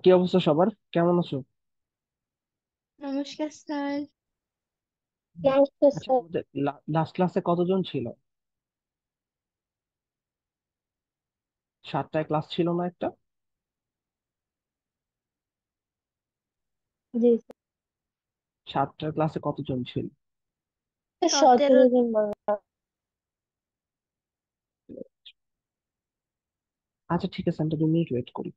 কি অবস্থা সবার? কেমন আছো? নমস্কার স্যার। আচ্ছা, আমাদের লাস্ট ক্লাসে কতজন ছিল? 7টায় ক্লাস ছিল না একটা? জি 7টার ক্লাসে কতজন ছিল? স্যার, 17। 17 জন মনে হয়। আচ্ছা, ঠিক আছে, আমি 2 মিনিট ওয়েট করি।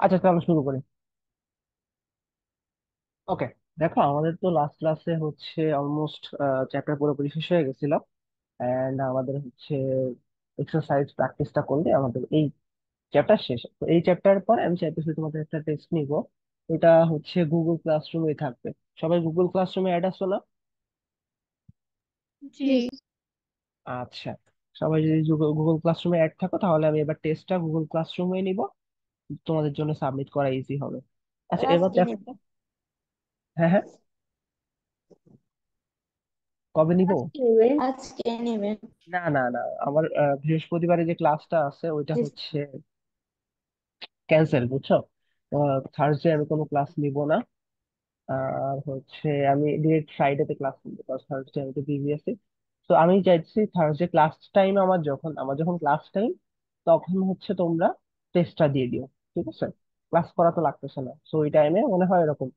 আচ্ছা, তাহলে শুরু করি। ওকে, দেখো, আমাদের তো লাস্ট ক্লাসে হচ্ছে অলমোস্ট চ্যাপ্টার পুরোপুরি শেষ হয়ে গেছিল। এন্ড আমাদের হচ্ছে এক্সারসাইজ প্র্যাকটিসটা করলে আমাদের এই চ্যাপ্টার শেষ। তো এই চ্যাপ্টার পর আমি চাইতেছি তোমাদের একটা টেস্ট নিব। এটা হচ্ছে গুগল ক্লাসরুমে থাকবে। সবাই গুগল ক্লাসরুমে অ্যাড আসো না? জি। জি আচ্ছা, সবাই যদি গুগল ক্লাসরুমে অ্যাড থাকো তাহলে আমি এবার টেস্টটা গুগল ক্লাসরুমে নিব। তোমাদের জন্য সাবমিট করা ইজি হবে। স্যার, আচ্ছা, এবার আজকে দেখো নেবেন? তো। হ্যাঁ, হ্যাঁ। কবে নিব? আজকে নেবেন? না, না, না, আমার বৃহস্পতিবারে যে ক্লাসটা আছে ওইটা জি হচ্ছে ক্যান্সেল, বুঝছো? থার্সডে আমি কোনো ক্লাস নিব না। আর হচ্ছে আমি ডিরেক্ট ফ্রাইডেতে ক্লাস নিবো, কারণ থার্সডে আমি তো বিজি আছি। তো আমি চাইছি থার্সডে ক্লাস টাইম, আমার যখন ক্লাস টাইম তখন হচ্ছে তোমরা টেস্টটা দিয়ে দিও। ঠিক আছে? ক্লাস করা তো লাগতেছে না, তো ওই টাইমে মনে হয় এরকম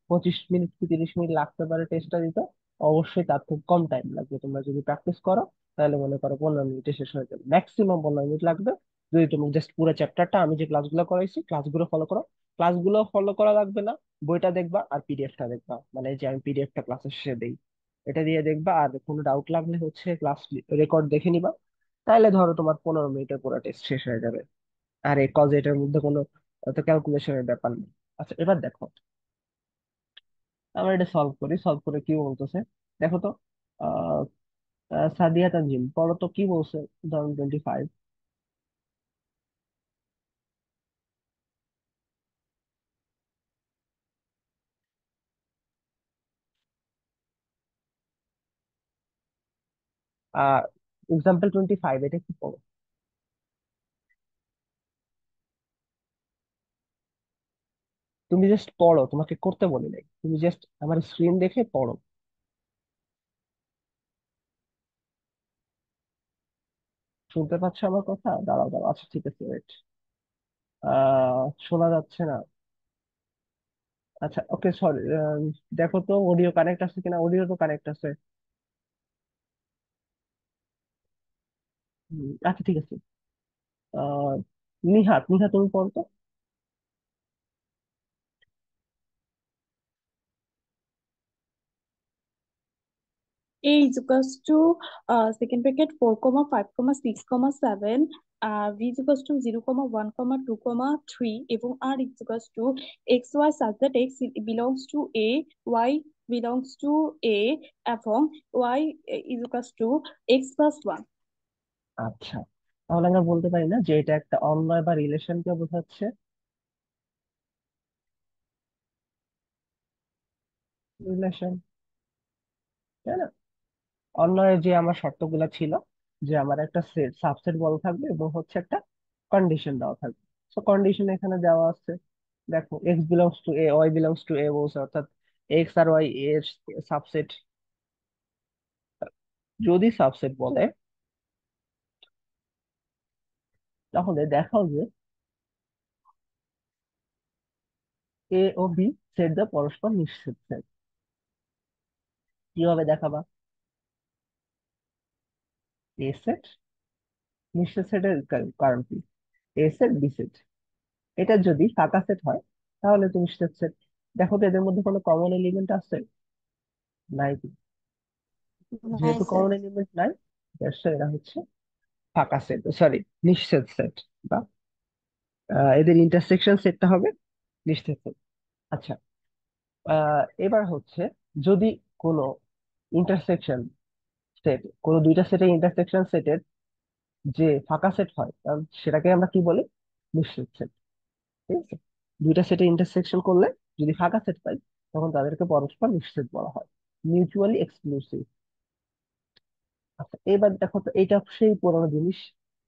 25 মিনিট কি 30 মিনিট লাগতে পারে টেস্টটা দিতে। অবশ্যই তার খুব কম টাইম লাগবে, তোমরা যদি প্র্যাকটিস করো তাহলে মনে করো 15 মিনিটে শেষ হয়ে যাবে, ম্যাক্সিমাম 15 মিনিট লাগবে। যদি তুমি জাস্ট পুরো চ্যাপ্টারটা আমি যে ক্লাসগুলো করাইছি ক্লাসগুলো ফলো করো। ক্লাসগুলো ফলো করা লাগবে না, বইটা দেখবা আর পিডিএফটা দেখবা, মানে যে আমি পিডিএফটা ক্লাসের শেষে দেই, এটা দিয়ে দেখবা। আর কোনো ডাউট লাগলে হচ্ছে ক্লাস রেকর্ড দেখে নিবা। তাহলে ধরো তোমার 15 মিনিটের পুরো টেস্ট শেষ হয়ে যাবে। আর এই কজ এটার মধ্যে কোনো ক্যালকুলেশনের ব্যাপার নেই। আচ্ছা, এবার দেখো, আমরা এটা সলভ করি। সলভ করে কি বলতেছে দেখো তো। আহ সাদিয়া তানজিম, পড়ো তো কি বলছে। 2025। আহ এক্সাম্পল 25 এটা কি পড়ো? তুমি জাস্ট পড়ো, তোমাকে করতে বলি নাই, তুমি জাস্ট আমার স্ক্রিন দেখে পড়ো। শুনতে পাচ্ছ আমার কথা? দাঁড়াও, দাঁড়াও, আচ্ছা, ঠিক আছে, ওয়েট। শোনা যাচ্ছে না? আচ্ছা, ওকে, সরি। দেখো তো অডিও কানেক্ট আছে কিনা, অডিও তো কানেক্ট আছে। আচ্ছা, ঠিক আছে। আহ নিহাত, নিহাত তুমি পড়ো তো। A is equals to second bracket 4 comma 5 comma 6 comma 7, V is equals to 0 comma 1 comma 2 comma 3 এবং R is equals to x y such that x belongs to A, y belongs to A এবং y is equals to x plus 1. আচ্ছা, তাহলে আমরা বলতে পারি না যে এটা একটা অন্বয় বা রিলেশনকে বোঝাচ্ছে? রিলেশন, তাই না? অন্যয়ের যে আমার শর্তগুলো ছিল, যে আমার একটা সেট সাবসেট বলা থাকবে এবং হচ্ছে একটা কন্ডিশন দেওয়া থাকবে। তো কন্ডিশন এখানে দেওয়া আছে। দেখো, X belongs to A, Y belongs to A বলছে, অর্থাৎ এক্স আর ওয়াই এর সাবসেট। যদি সাবসেট বলে, তাহলে দেখাও যে এ ও বি সেট দা পরস্পর নিশ্চিত সেট। কিভাবে দেখাবা? এ সেট নিশ্চিত সেটের কারণ কি? এ সেট বি সেট, এটা যদি ফাঁকা সেট হয় তাহলে তো নিশ্চিত সেট। দেখো তো এদের মধ্যে কোনো কমন এলিমেন্ট আছে? নাই। যেহেতু Nice, sir. কমন এলিমেন্ট নাই, এরা হচ্ছে ফাঁকা সেট, সরি, নিঃছেদ সেট। বা এদের ইন্টারসেকশন সেটটা হবে নিঃছেদ সেট। আচ্ছা, এবার হচ্ছে, যদি কোনো ইন্টারসেকশন সেট, কোনো দুইটা সেটের ইন্টারসেকশন সেটের যে ফাঁকা সেট হয়, তাহলে সেটাকে আমরা কি বলি? নিঃছেদ সেট। ঠিক আছে? দুইটা সেটের ইন্টারসেকশন করলে যদি ফাঁকা সেট পাই, তখন তাদেরকে পরস্পর নিঃছেদ বলা হয়, মিউচুয়ালি এক্সক্লুসিভ। আচ্ছা, এবার দেখো তো, এটা সেই পুরোনো জিনিস,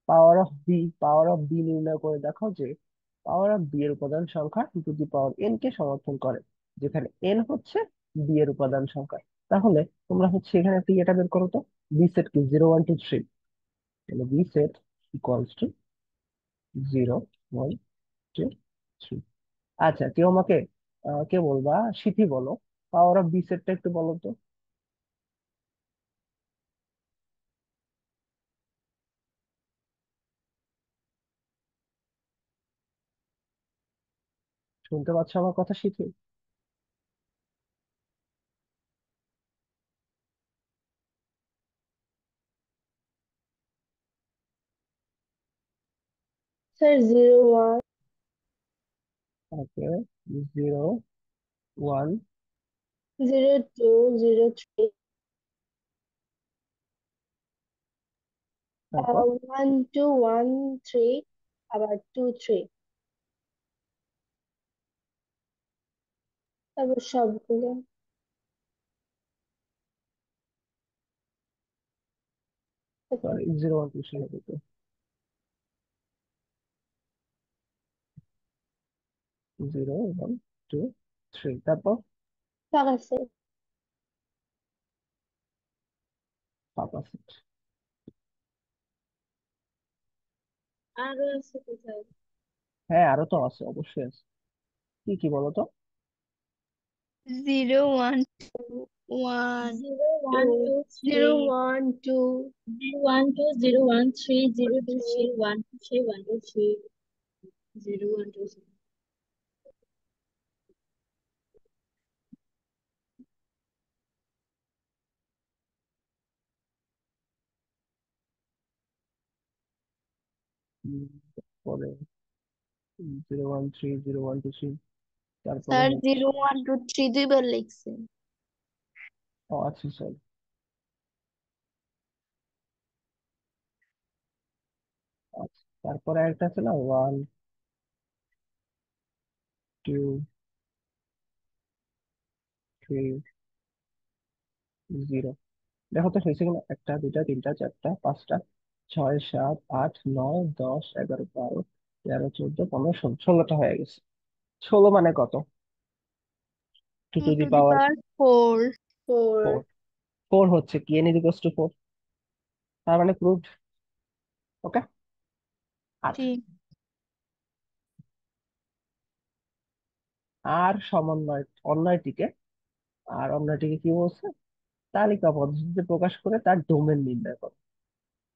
power of B. Power of B নির্ণয় করে দেখো যে পাওয়ার অফ বি এর উপাদান সংখ্যা to the power N K সমর্থন করে, যেখানে এন হচ্ছে বি এর উপাদান সংখ্যা। তাহলে তোমরা হচ্ছে এখানে একটা এটা বের করো তো, বি সেট কি 0 1 2 3। তাহলে বি সেট ইকুয়ালস টু 0 1 2 3। আচ্ছা, কেউ আমাকে কে বলবা, সিথি বলো, পাওয়ার অফ বি সেটটা একটু বলো তো। শুনতে পাচ্ছ আমার কথা, সিথি? Sir, 0 1 ওকে, 0 1, 0 2 0 3 তারপর 1 2 1 3 আবার 2 3 তারপর সবগুলো সরি, 0 1 2 3 হবে তো। 0 1 2 3, তারপর টাকা আছে। পাপা সেট। আরো আছে কোথায়? হ্যাঁ, আরো তো আছে, অবশ্যই আছে। কি কি বলো তো? 0 1 2 1 0 1 2 0 1 2 0 1 2 0 1 3 0 2 3 1 2 3 1 2 3 0 1 2 3 পরে 0 1 3 0 1 2 3, তারপরে স্যার হচ্ছে, 0 1 2 3 দুইবার লিখছেন। ও আচ্ছা, সরি। আচ্ছা, তারপরে একটা আছে না, 1 2 3 0। দেখো তো হয়েছে কিনা, একটা দুইটা তিনটা চারটা পাঁচটা ছয় সাত আট নয় 10 11 12 13 14 15 16, 16টা হয়ে গেছে। 16 মানে কত? Two 2 to the to the power power 4 four. 4 four হচ্ছে কি, এন ইকুয়ালস টু 4। তার মানে প্রুভড। ওকে। আচ্ছা, ঠিক আর সমন্বয় অন্যটিকে, আর অন্যটিকে কি বলছে, তালিকা পদ্ধতিতে প্রকাশ করে তার ডোমেন নির্ণয় করো।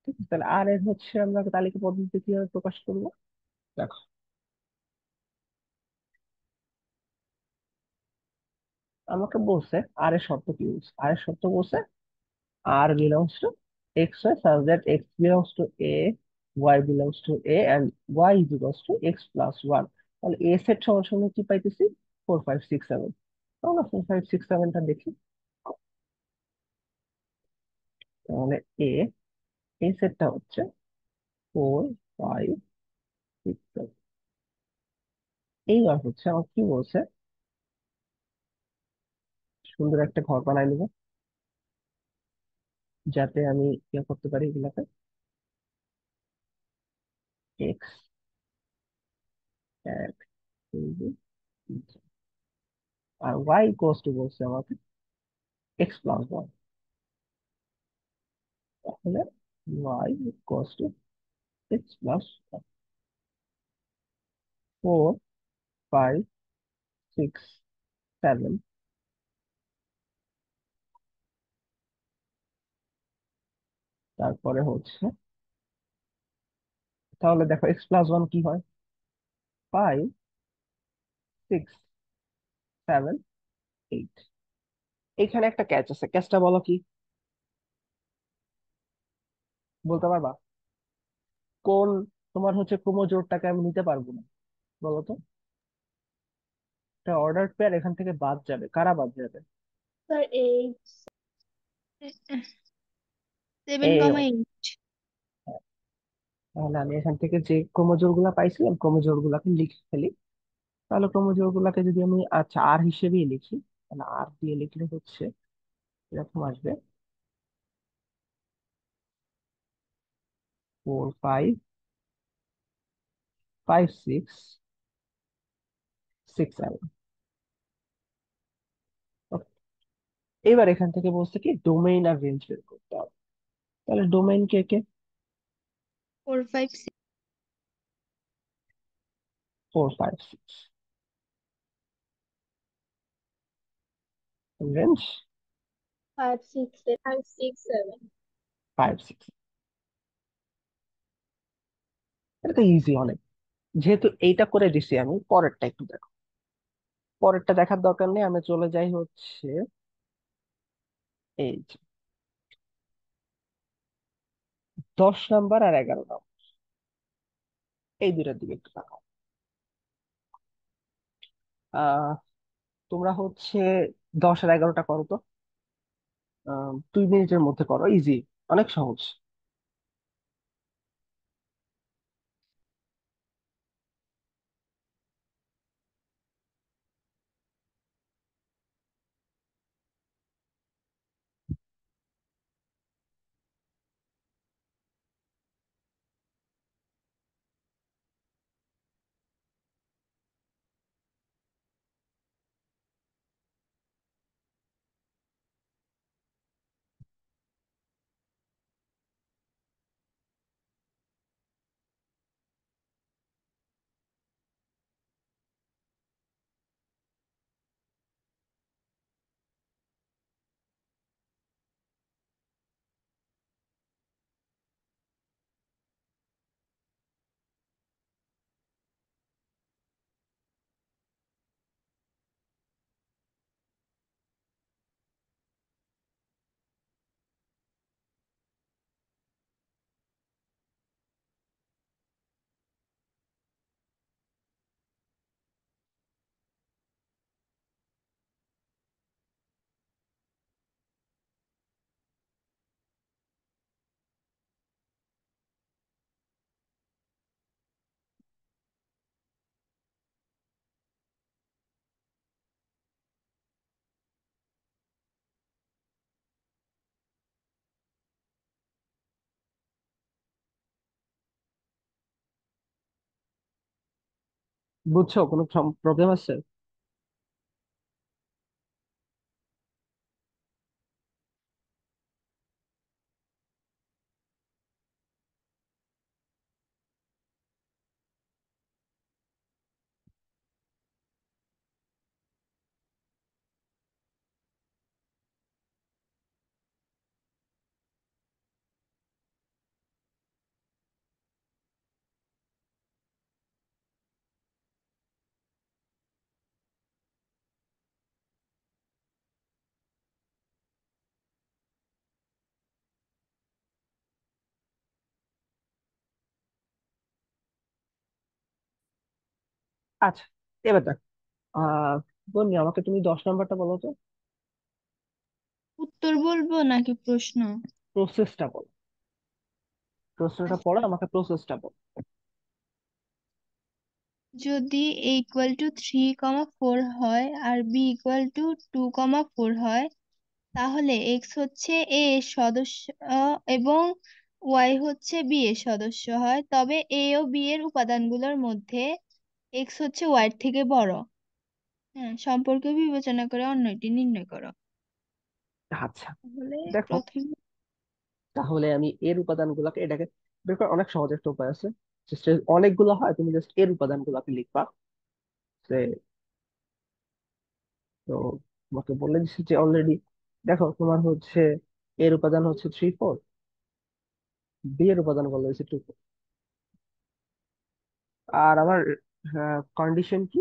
ঠিক আছে, তাহলে আর এর হচ্ছে আমরা তালিকা পদ্ধতিতে কিভাবে প্রকাশ করবো। দেখো, আমাকে বলছে আর এর শর্ত কি বলছে, আর এর শর্ত বলছে R belongs to X Y such that X belongs to A, Y belongs to A, and Y is equals to X plus 1। তাহলে A সেট সমান সমান কি পাইতেছি, 4 5 6 7। আমরা 4 5 6 7টা দেখি। তাহলে A, এই সেটটা হচ্ছে 4 5 6 7। এইবার হচ্ছে আমার কি বলছে, সুন্দর একটা ঘর বানাই নিব, যাতে আমি ইয়ে করতে পারি এগুলাকে। এক্স, এক, দুই, তিন, আর ওয়াই ইকুয়ালস টু বলছে আমাকে X plus 1। তাহলে Y equals to X plus 1। 4 5 6 7। তারপরে হচ্ছে, তাহলে দেখো X plus 1 কি হয়, 5 6 7 8। এখানে একটা ক্যাচ আছে, ক্যাচটা বলো কি, বলতে পারবা? কোন, তোমার হচ্ছে ক্রোমোজোরটাকে আমি নিতে পারবো না, বলো তো। একটা অর্ডার পেয়ার এখান থেকে বাদ যাবে, কারা বাদ যাবে? স্যার এই সেভেন এই, কমা এইট তাহলে আমি এখান থেকে যে ক্রোমোজোর গুলা পাইছিলাম ক্রোমোজোর গুলাকে লিখে ফেলি। তাহলে ক্রোমোজোর গুলাকে যদি আমি আচ্ছা আর হিসেবেই লিখি, তাহলে আর দিয়ে লিখলে হচ্ছে এরকম আসবে, 4 5 5 6 6 7। এবার এখান থেকে বলছে কি ডোমেইন আর রেঞ্জ বের করতে হবে। তাহলে ডোমেইন কে কে, 4 5 6 4 5 6, রেঞ্জ 5 6 7 5 6। এটা তো ইজি অনেক। যেহেতু এইটা করে দিছি, আমি পরেরটা একটু দেখো। পরেরটা দেখার দরকার নেই, আমি চলে যাই হচ্ছে এই যে 10 নাম্বার আর 11 নাম্বার, এই দুইটার দিকে একটু তাকাও। আহ তোমরা হচ্ছে 10 আর 11টা করো তো, 2 মিনিটের মধ্যে করো, ইজি, অনেক সহজ। বুঝছো কোনো প্রবলেম আছে? আচ্ছা, এবার দেখ, আহ বন্ধু আমাকে তুমি 10 নাম্বারটা বলো তো। উত্তর বলবো নাকি প্রশ্ন? প্রসেসটা বলো, প্রশ্নটা পড়ো, আচ্ছা, আমাকে প্রসেসটা বলো। যদি a ইকুয়াল টু 3,4 হয় আর b ইকুয়াল টু 2,4 হয়, তাহলে এক্স হচ্ছে এ এর সদস্য এবং ওয়াই হচ্ছে বি এর সদস্য হয়, তবে এ ও বি এর উপাদানগুলোর মধ্যে এক্স হচ্ছে ওয়াই এর থেকে বড়। হ্যাঁ, সম্পর্ক বিবেচনা করে অন্যটি নির্ণয় করো। আচ্ছা, তাহলে দেখো, প্রথমে তাহলে আমি এর উপাদানগুলোকে, এটাকে বের করার অনেক সহজ একটা উপায় আছে। অনেকগুলো হয়, তুমি জাস্ট এর উপাদানগুলোকে লিখবা। যে তো তোমাকে বলে দিচ্ছি যে অলরেডি, দেখো তোমার হচ্ছে এর উপাদান হচ্ছে 3 4, বি এর উপাদান বলা হয়েছে 2 4। আর আমার কন্ডিশন কি?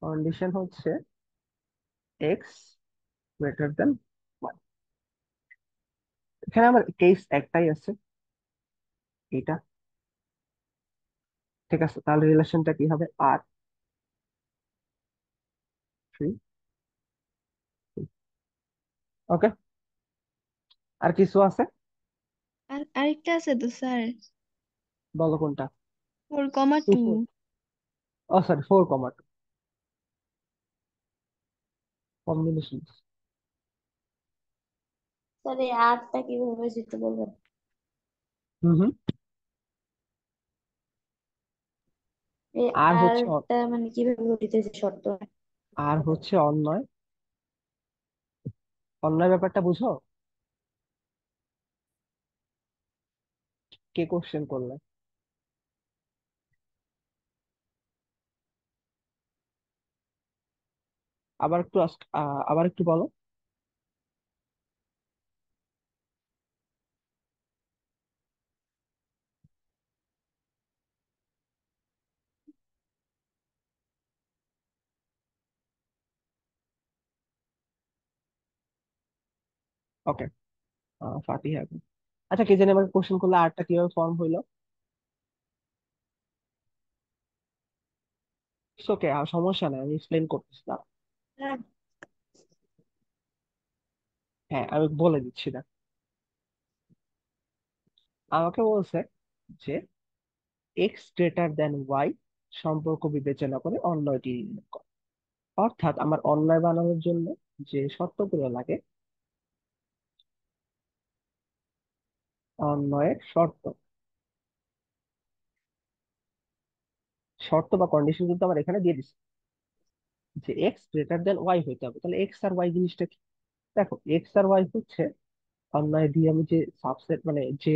কন্ডিশন হচ্ছে এক্স গ্রেটার দেন ওয়াই। এখানে আমার কেস একটাই আছে, এটা। ঠিক আছে, তাহলে রিলেশনটা কি হবে? আর 3। ওকে, আর কিছু আছে? আর আরেকটা আছে তো স্যার, বলো কোনটা। 4,2। 2 4, ও সরি, 4 কমা 2 কম্বিনেশন। স্যার এই আরটা কিভাবে যেতে বলবেন? হুম হুম। এই আর হচ্ছে আরটা মানে কিভাবে ঘটিত হয়েছে শর্ত? আর হচ্ছে অন্যয়, অন্যয় ব্যাপারটা বুঝো? কে কোশ্চেন করলে? আবার একটু আবার একটু বলো। ওকে, ফাতিহা। আচ্ছা, কে জানি আমাকে কোশ্চেন করলে আরটা কিভাবে ফর্ম হইলো। ওকে, সমস্যা নাই, আমি এক্সপ্লেন করতেছি না। হ্যাঁ। হ্যাঁ, আমি বলে দিচ্ছি না। আমাকে বলছে যে এক্স গ্রেটার দেন ওয়াই সম্পর্ক বিবেচনা করে অন্যটি নির্ণয় কর। অর্থাৎ আমার অন্যয় বানানোর জন্য যে শর্তগুলো লাগে, অন্যয়ের শর্ত, শর্ত বা কন্ডিশন কিন্তু আমার এখানে দিয়ে দিচ্ছে যে এক্স গ্রেটার দেন ওয়াই হইতে হবে। তাহলে এক্স আর ওয়াই জিনিসটা কি? দেখো, এক্স আর ওয়াই হচ্ছে অন্যয় দিয়ে আমি যে সাবসেট, মানে যে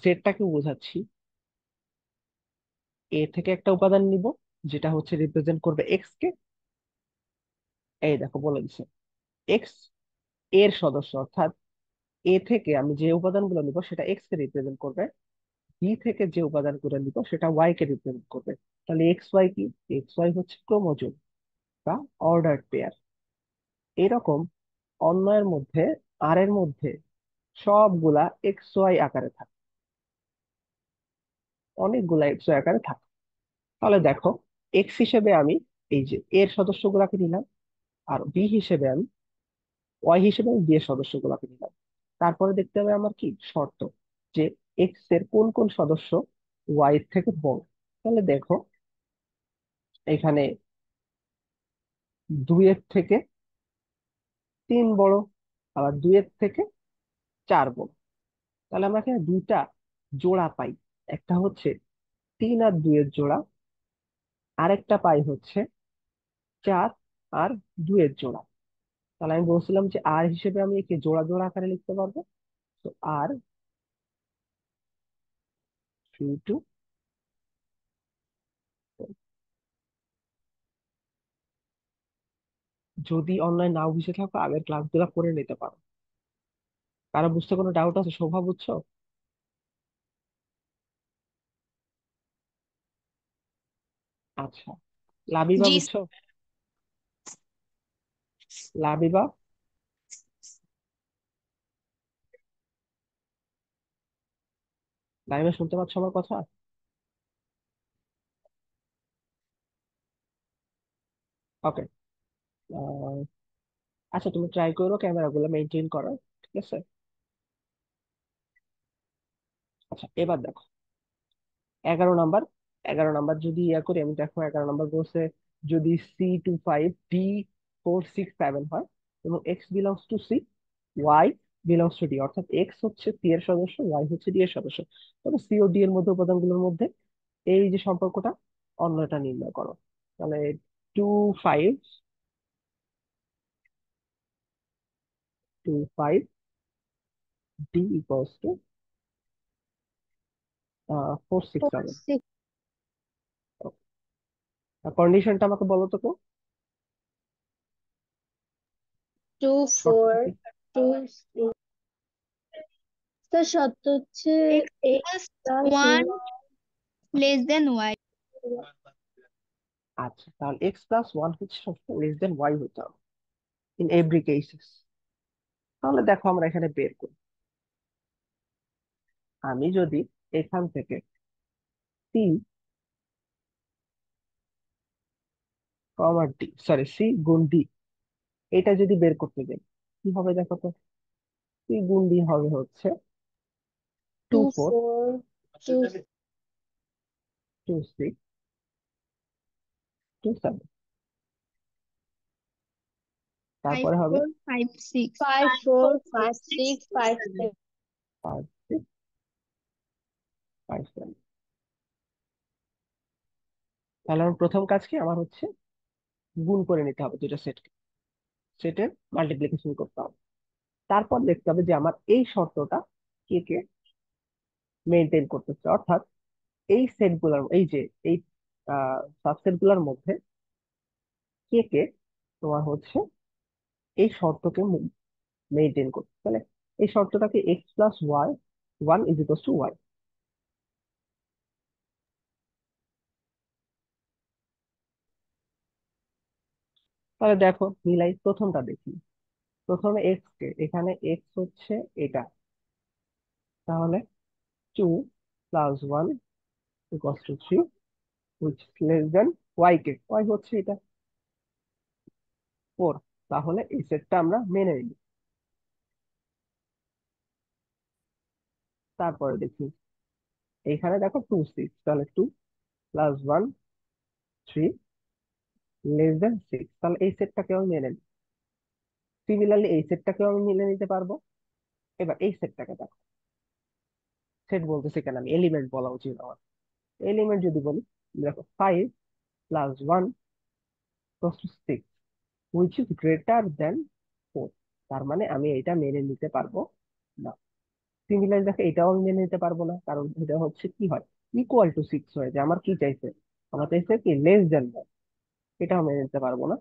সেটটাকে বোঝাচ্ছি। এ থেকে একটা উপাদান নিব, যেটা হচ্ছে রিপ্রেজেন্ট করবে এক্স কে। এই দেখো বলে দিছে, এক্স এর সদস্য, অর্থাৎ এ থেকে আমি যে উপাদানগুলো নিব সেটা এক্স কে রিপ্রেজেন্ট করবে। বি থেকে যে উপাদানগুলো নিব সেটা ওয়াই কে রিপ্রেজেন্ট করবে। তাহলে এক্স ওয়াই কি? এক্স ওয়াই হচ্ছে ক্রোমোজোম বা অর্ডার পেয়ার। এরকম অন্যয়ের মধ্যে, আর এর মধ্যে সবগুলা এক্স ওয়াই আকারে থাকে, অনেকগুলা এক্স ওয়াই আকারে থাকে। তাহলে দেখো, এক্স হিসেবে আমি এই যে এর সদস্যগুলাকে নিলাম, আর বি হিসেবে আমি, ওয়াই হিসেবে আমি বি এর সদস্যগুলাকে নিলাম। তারপরে দেখতে হবে আমার কি শর্ত, যে এক্স এর কোন কোন সদস্য ওয়াই এর থেকে বড়। তাহলে দেখো, এখানে 2 এর থেকে 3 বড়, আবার 2 এর থেকে 4 বড়। তাহলে আমরা এখানে দুইটা জোড়া পাই। একটা হচ্ছে 3 আর 2 এর জোড়া, আরেকটা পাই হচ্ছে 4 আর 2 এর জোড়া। তাহলে আমি বলছিলাম যে আর হিসেবে আমি একে জোড়া জোড়া আকারে লিখতে পারবো। তো আর 3 2। যদি অনলাইন নাও বুঝে থাকো, আগের ক্লাসগুলো করে নিতে পারো। কারো বুঝতে কোনো ডাউট আছে? শোভা, বুঝছো? আচ্ছা, লাবিবা জি। বুঝছো? লাবিবা, লাবিবা শুনতে পাচ্ছ আমার কথা? ওকে। আচ্ছা, তুমি ট্রাই করো ক্যামেরা গুলো মেনটেন করার, ঠিক আছে? আচ্ছা, এবার দেখো 11 নাম্বার। 11 নাম্বার যদি ইয়া করি, আমি দেখো 11 নাম্বার বলছে যদি C to 5 D 4 6 7 হয় এবং X belongs to C, Y belongs to D, অর্থাৎ এক্স হচ্ছে সি এর সদস্য, ওয়াই হচ্ছে ডি এর সদস্য, তবে সি ও ডি এর মধ্যে উপাদানগুলোর মধ্যে এই যে সম্পর্কটা, অন্যটা নির্ণয় করো। তাহলে 2 5 D = 4 6 7। 6 কন্ডিশনটা আমাকে বলো তো, 2 4 শর্তটা কি? 2 স্যার শর্ত হচ্ছে X X plus plus one less than Y. আচ্ছা, তাহলে X+1 হচ্ছে সবসময় লেস দেন ওয়াই হতে হবে ইন এভরি কেসেস। তাহলে দেখো আমরা এখানে বের করি, আমি যদি এখান থেকে c comma D, sorry C গুণ ডি, এটা যদি বের করতে যাই কি হবে দেখো তো। সি গুণ ডি হবে হচ্ছে 2 2 4 4 2 2 6 2 7, ফাইভ তারপরে হবে ফোর ফাইভ সিক্স 5 4 5 6 5 7 5 6 5 7। তাহলে আমার প্রথম কাজ কি, আমার হচ্ছে গুণ করে নিতে হবে দুটো সেটকে, সেটের মাল্টিপ্লিকেশন করতে হবে। তারপর দেখতে হবে যে আমার এই শর্তটা কে কে মেনটেন করতেছে, অর্থাৎ এই সেট গুলার, এই যে এই সাবসেট গুলার মধ্যে কে কে তোমার হচ্ছে এই শর্তকে মেনটেন করতে। তাহলে এই শর্তটাকে X+Y 1 = Y। তাহলে দেখো মিলাই, প্রথমটা দেখি। প্রথমে এক্স কে, এখানে এক্স হচ্ছে এটা, তাহলে 2+1 = 3 উইচ লেস দেন ওয়াই কে, ওয়াই হচ্ছে এটা 4। তাহলে এই সেটটা আমরা মেনে নিই। তারপরে দেখি এখানে দেখো 2 6, তাহলে 2+1 3 < তাহলে এই সেটটাকেও আমি মেনে নিই। সিমিলারলি এই সেটটাকেও আমি মেনে নিতে পারবো। এবার এই সেটটাকে দেখো, সেট বলতেছে কেন, আমি এলিমেন্ট বলা উচিত আমার। এলিমেন্ট যদি বলি, দেখো 5+1 = 6 হুইচ ইজ গ্রেটার দেন 4, তার মানে আমি এটা মেনে নিতে পারবো না। সিমিলারলি দেখো এটাও আমি মেনে নিতে পারবো না, কারণ এটা হচ্ছে কি হয়, =6 হয়ে যায়। আমার কি চাইছে, আমার চাইছে কি লেস দেন, এটাও মেনে নিতে পারবো না,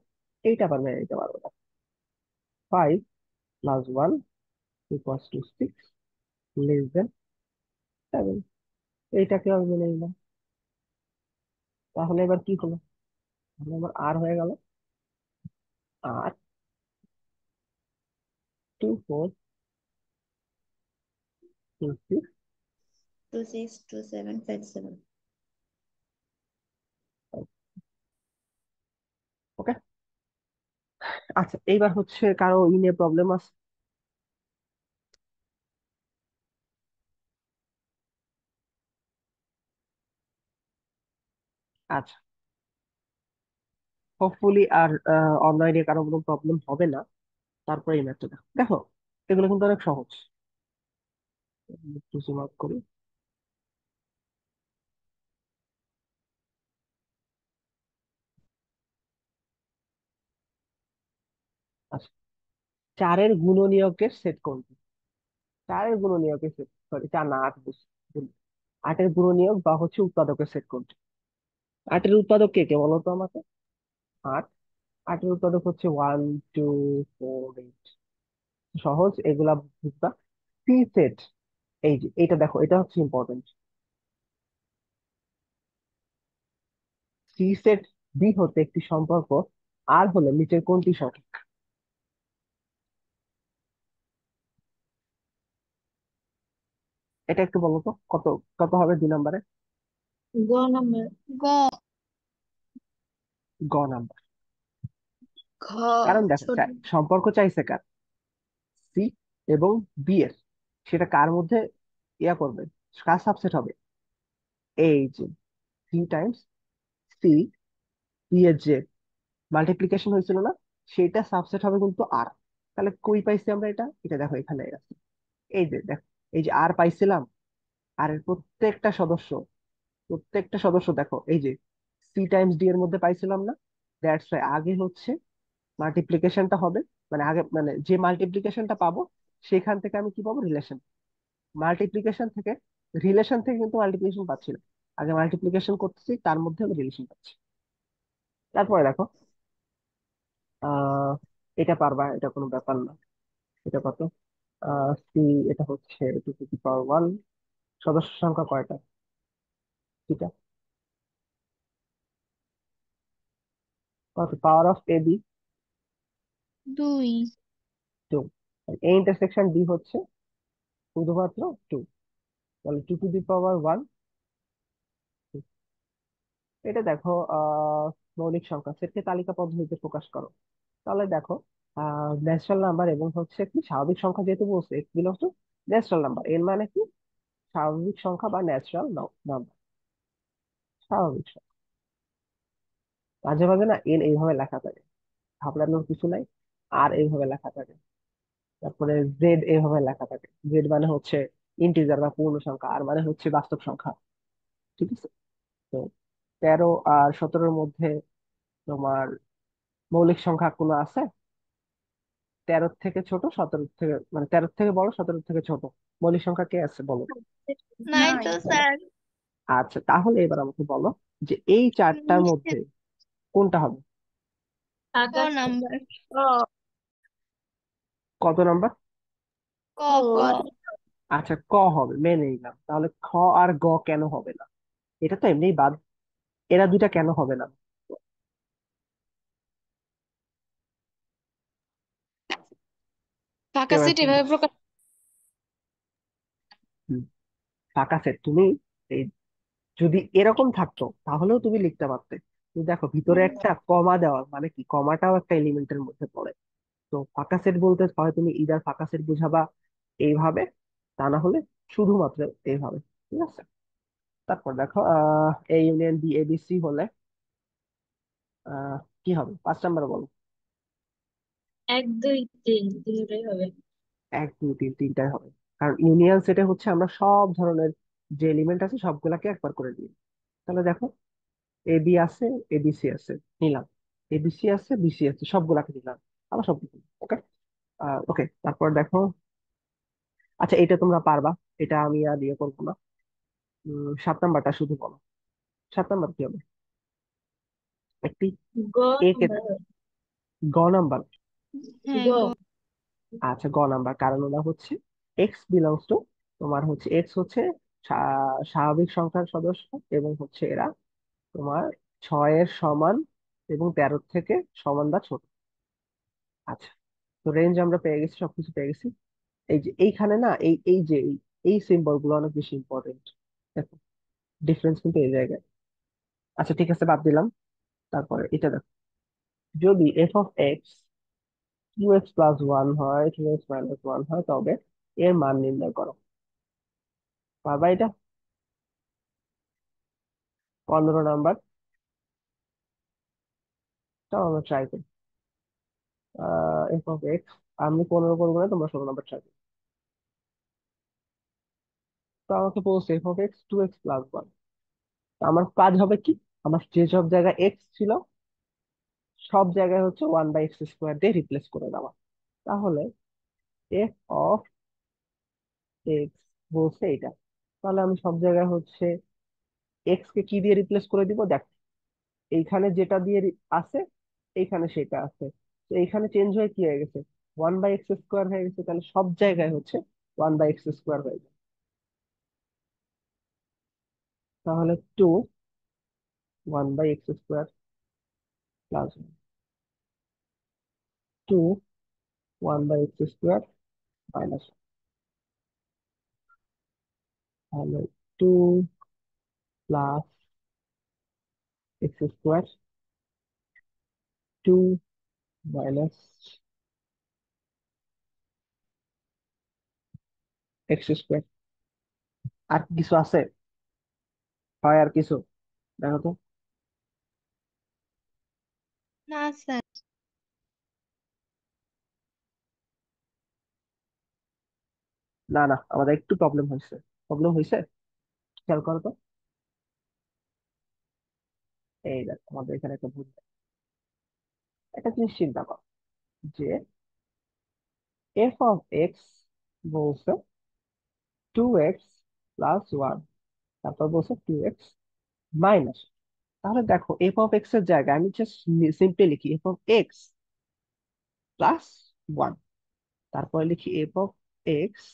এইটা আবার মেনে নিতে পারবো না। 5+1 = 6 < 7, এইটাকে আমি মেনে নিলাম। তাহলে এবার কি হলো, তাহলে আমার আর হয়ে গেল আর 2 4 2 6। 2 6 2 7 5 7 ওকে। আচ্ছা, এইবার হচ্ছে কারো ইনে প্রবলেম আছে? আচ্ছা, হোপফুলি আর অনলাইনে কারো কোনো প্রবলেম হবে না। তারপরে এই ম্যাথটা দেখো, দেখো এগুলো কিন্তু অনেক সহজ। একটু জুম আউট করি। আচ্ছা, 4-এর গুণনীয়কের সেট কোনটি? 4-এর গুণনীয়কের সেট, সরি 4 না 8 বুঝছি, ভুল। 8-এর গুণনীয়ক বা হচ্ছে উৎপাদকের সেট কোনটি? 8-এর উৎপাদক কে কে বলো তো আমাকে। 8, 8-এর উৎপাদক হচ্ছে 1 2 4 8। সহজ, এগুলা বুঝবা। সি সেট, এই যে এটা দেখো, এটা হচ্ছে ইম্পর্টেন্ট। সি সেট বি হতে একটি সম্পর্ক আর হলে নিচের কোনটি সঠিক? এটা একটু বলো তো, কত কত হবে 2 নম্বরে? গ নাম্বার গ। গ নাম্বার। ঘ কারণ দেখো ছোট সম্পর্ক চাইছে কার, সি এবং বি এর, সেটা কার মধ্যে ইয়া করবে, কার সাবসেট হবে, এই যে সি টাইমস সি, বি এর যে মাল্টিপ্লিকেশন হয়েছিল না, সেটা সাবসেট হবে কিন্তু আর। তাহলে কই পাইছি আমরা এটা, এটা দেখো এখানে আছে, এই যে দেখো, এই যে আর পাইছিলাম, আর এর প্রত্যেকটা সদস্য দেখো, এই যে সি টাইমস ডি এর মধ্যে পাইছিলাম না। দ্যাটস ওয়াই আগে হচ্ছে মাল্টিপ্লিকেশনটা হবে, মানে আগে মানে যে মাল্টিপ্লিকেশনটা পাবো সেখান থেকে আমি কি পাবো, রিলেশন। মাল্টিপ্লিকেশন থেকে, রিলেশন থেকে কিন্তু মাল্টিপ্লিকেশন পাচ্ছি না, আগে মাল্টিপ্লিকেশন করতেছি তার মধ্যে আমি রিলেশন পাচ্ছি। তারপরে দেখো, আহ এটা পারবা, এটা কোনো ব্যাপার না। এটা কত, সি, এটা হচ্ছে 2 to the power 1, সদস্য সংখ্যা কয়টা, এটা কত, power of A B 2। 2, A intersection D হচ্ছে শুধুমাত্র 2, তাহলে 2 to the power 1। এটা দেখো মৌলিক সংখ্যা সেটকে তালিকা পদ্ধতিতে প্রকাশ করো। তাহলে দেখো ন্যাচারাল নাম্বার এবং হচ্ছে কি স্বাভাবিক সংখ্যা, যেহেতু বলছে x belongs two natural number, এর মানে কি স্বাভাবিক সংখ্যা বা ন্যাচারাল নাম্বার, স্বাভাবিক সংখ্যা। মাঝে মাঝে না এন এইভাবে লেখা থাকে, ভাবলানোর কিছু নাই, আর এইভাবে লেখা থাকে, তারপরে জেড এইভাবে লেখা থাকে, জেড মানে হচ্ছে ইন্টিজার বা পূর্ণ সংখ্যা, আর মানে হচ্ছে বাস্তব সংখ্যা। ঠিক আছে, তো 13 আর 17-র মধ্যে তোমার মৌলিক সংখ্যা কোনো আছে, 13 থেকে ছোট, 17 থেকে মানে 13 থেকে বড়, 17 থেকে ছোট মৌলিক সংখ্যা কে আছে বলো। নাই তো নয় স্যার। আচ্ছা তাহলে এবার আমাকে বলো যে এই চারটার মধ্যে কোনটা হবে, ক নাম্বার। ক কত নাম্বার। ক ক ক আচ্ছা ক হবে, মেনে নিলাম, তাহলে খ আর গ কেন হবে না, এটা তো এমনি বাদ, এরা দুইটা কেন হবে না। ফাঁকা এবার সেট এভাবে প্রকাশ। হুম, ফাঁকা সেট তুমি এই, যদি এরকম থাকতো তাহলেও তুমি লিখতে পারতে, কিন্তু দেখো ভিতরে একটা কমা দেওয়া, মানে কি কমাটাও একটা এলিমেন্টের মধ্যে পড়ে। তো ফাঁকা সেট বলতে হয় তুমি ইদার ফাঁকা সেট বুঝাবা এইভাবে, তা না হলে শুধুমাত্র এইভাবে। ঠিক আছে, তারপর দেখো A union B A B C হলে কি হবে, 5 নাম্বার বলো। 1 2 3 তিনটাই হবে। 1 2 3 তিনটাই হবে, কারণ ইউনিয়ন সেটে হচ্ছে আমরা সব ধরনের যে এলিমেন্ট আছে সবগুলাকে একবার করে দিই। তাহলে দেখো এ বি আছে, এ বি সি আছে, নিলাম, এ বি সি আছে, বি সি আছে, সবগুলাকে নিলাম, আবার সব। ওকে, ওকে, তারপর দেখো, আচ্ছা এটা তোমরা পারবা, এটা আমি আর ইয়ে করবো না। 7 নাম্বারটা শুধু বলো, 7 নাম্বার কি হবে, একটি গ এ কে, নাম্বার হবে। গ নাম্বার। হ্যাঁ গ গ। আচ্ছা গ নাম্বার, কারণ ওটা হচ্ছে এক্স বিলংস টু, তোমার হচ্ছে এক্স হচ্ছে স্বাভাবিক সংখ্যার সদস্য, এবং হচ্ছে এরা তোমার 6-এর সমান এবং 13 থেকে সমান বা ছোট। আচ্ছা, তো রেঞ্জ আমরা পেয়ে গেছি, সবকিছু পেয়ে গেছি। এই যে এইখানে না এই এই যে এই সিম্বল গুলো অনেক বেশি ইম্পর্টেন্ট, দেখো ডিফারেন্স কিন্তু এই জায়গায়। আচ্ছা ঠিক আছে, বাদ দিলাম। তারপরে এটা দেখো, যদি এফ অফ এক্স 2x+1 হয়, 2x-1 হয়, তবে এর মান নির্ণয় করো। পারবা এটা, 15 নাম্বার, তাও আমরা ট্রাই করি। এফ অফ এক্স, আমি 15 করবো না, তোমরা 16 নাম্বার ট্রাই করো। তো আমাকে বলছে এফ অফ এক্স 2x+1, আমার কাজ হবে কি, আমার যে সব জায়গায় এক্স ছিল সব জায়গায় হচ্ছে 1/x² দিয়ে রিপ্লেস করে দেওয়া। তাহলে এফ অফ এক্স বলছে এটা, তাহলে আমি সব জায়গায় হচ্ছে এক্স কে কি দিয়ে রিপ্লেস করে দিব, দেখ এইখানে যেটা দিয়ে আছে এইখানে সেটা আছে, তো এইখানে চেঞ্জ হয়ে কি হয়ে গেছে, 1/x² হয়ে গেছে, তাহলে সব জায়গায় হচ্ছে 1/x² হয়ে যায়। তাহলে 2 1/x²+2 1/x² তাহলে 2 + x² 2 মাইনাস এক্স স্কোয়ার। আর কি কিছু আছে? হয় আর কিছু? দেখো তো। না স্যার। না না, আমাদের একটু প্রবলেম হয়েছে। প্রবলেম হয়েছে, খেয়াল করো তো। এই দেখ, আমাদের এখানে একটা ভুল। একটা জিনিস চিন্তা করো যে এফ অফ এক্স বলছে 2x প্লাস 1, তারপর বলছে 2x মাইনাস। তাহলে দেখো এফ অফ এক্স এর জায়গায় আমি জাস্ট সিম্পলি লিখি এফ অফ এক্স প্লাস 1, তারপরে লিখি এফ অফ এক্স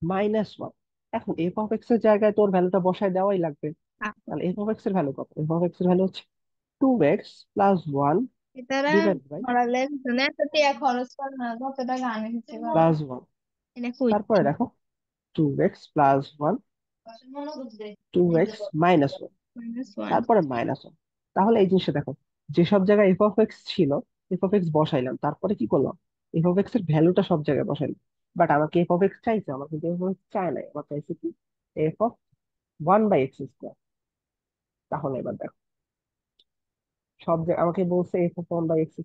-1। এখন এফ অফ এক্স এর জায়গায় তোর ভ্যালুটা বসায় দেওয়াই লাগবে। তাহলে এফ অফ এক্স এর ভ্যালু কত? এফ অফ এক্স এর ভ্যালু হচ্ছে 2x প্লাস 1 তারা ডিভাইড বাই পড়ালেন শুনে তো টিয়া খরচ করে না, কত টাকা আনে দিতে পারে প্লাস 1। এটা তারপরে কইছি। দেখো 2x প্লাস 1, 2x মাইনাস 1, -1। তারপরে -1। তাহলে এই জিনিসটা দেখো, যেসব জায়গায় এফ অফ এক্স ছিল এফ অফ এক্স বসাইলাম, তারপরে কি করলাম, এফ অফ এক্স এর ভ্যালুটা সব জায়গায় বসাইলাম। বাট আমাকে এফ অফ এক্স চাইছে, আমার কিন্তু এফ অফ এক্স চায় নাই, আমার চাইছে কি এফ অফ 1/x²। তাহলে এবার দেখো, সব জায়গায় আমাকে বলছে এফ অফ 1/x²,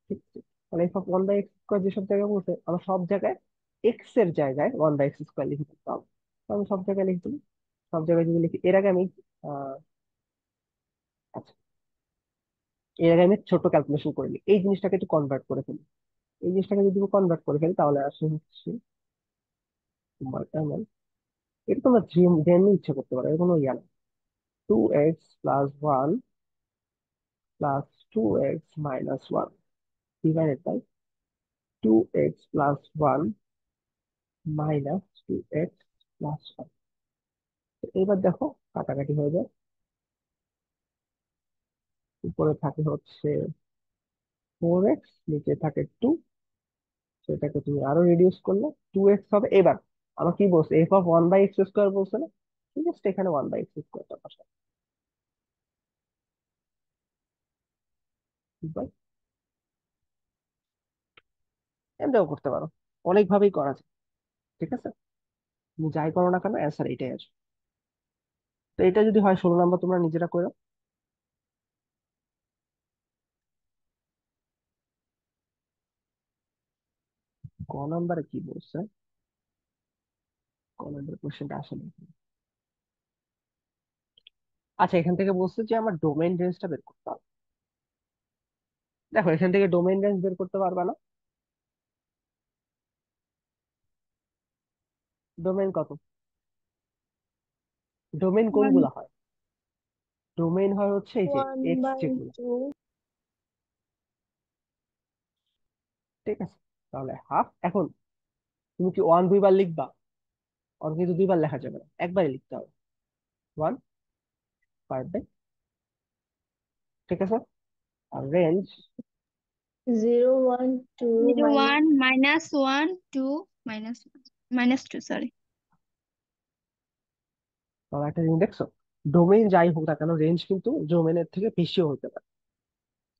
ঠিক আছে? তাহলে এফ অফ 1/x² যেসব জায়গায় বলছে, আমার সব জায়গায় এক্স এর জায়গায় 1/x² লিখে দিতে হবে। তো আমি সব জায়গায় লিখে দিই। সব জায়গায় যদি লিখি, এর আগে আমি আহ আচ্ছা, এর আগে আমি ছোট ক্যালকুলেশন করে নিই, এই জিনিসটাকে একটু কনভার্ট করে ফেলি। এই জিনিসটাকে যদি কনভার্ট করে ফেলি তাহলে আসে হচ্ছে তোমার এমন, এটা তোমরা জেনে ইচ্ছা করতে পারো, এর কোনো ইয়া না। 2x+1 plus 2x-1 divided by 2x+1 minus 2x+1। এবার দেখো কাটাকাটি হয়ে যায়, উপরে থাকে হচ্ছে 4x, নিচে থাকে 2, সেটাকে তুমি আরো রিডিউস করলে 2x হবে। এবার আমার কি বলছে, এফ অফ 1/x² বলছে না, ঠিক আছে, এখানে 1/x²টা বসা। এমনিও করতে পারো, অনেকভাবেই করা যায়, ঠিক আছে? তুমি যাই করো না কেন, অ্যান্সার এটাই আসবে। তো এটা যদি হয় 16 নম্বর, তোমরা নিজেরা করো। ক নাম্বারে কি বলছে? ক নাম্বার কোশ্চেনটা আসলে কি? আচ্ছা, এখান থেকে বলছে যে আমার ডোমেইন রেঞ্জটা বের করতে হবে। দেখো, এখান থেকে ডোমেইন রেঞ্জ বের করতে পারবা না। ডোমেইন কত? ডোমেইন কোনগুলা হয়? ডোমেইন হয় হচ্ছে এই যে ওয়ান এক্স বাই যেগুলো, টু ঠিক আছে? তাহলে হাফ। এখন তুমি কি 1 2বার লিখবা? ওর কিন্তু 2বার লেখা যাবে না, একবারই লিখতে হবে। 1/5, ঠিক আছে? আর range 0 1 2 zero minus one -1 2 -2 sorry. একটা জিনিস দেখছো, ডোমেইন যাই হোক না কেন, রেঞ্জ কিন্তু ডোমেইনের থেকে বেশিও হতে পারে,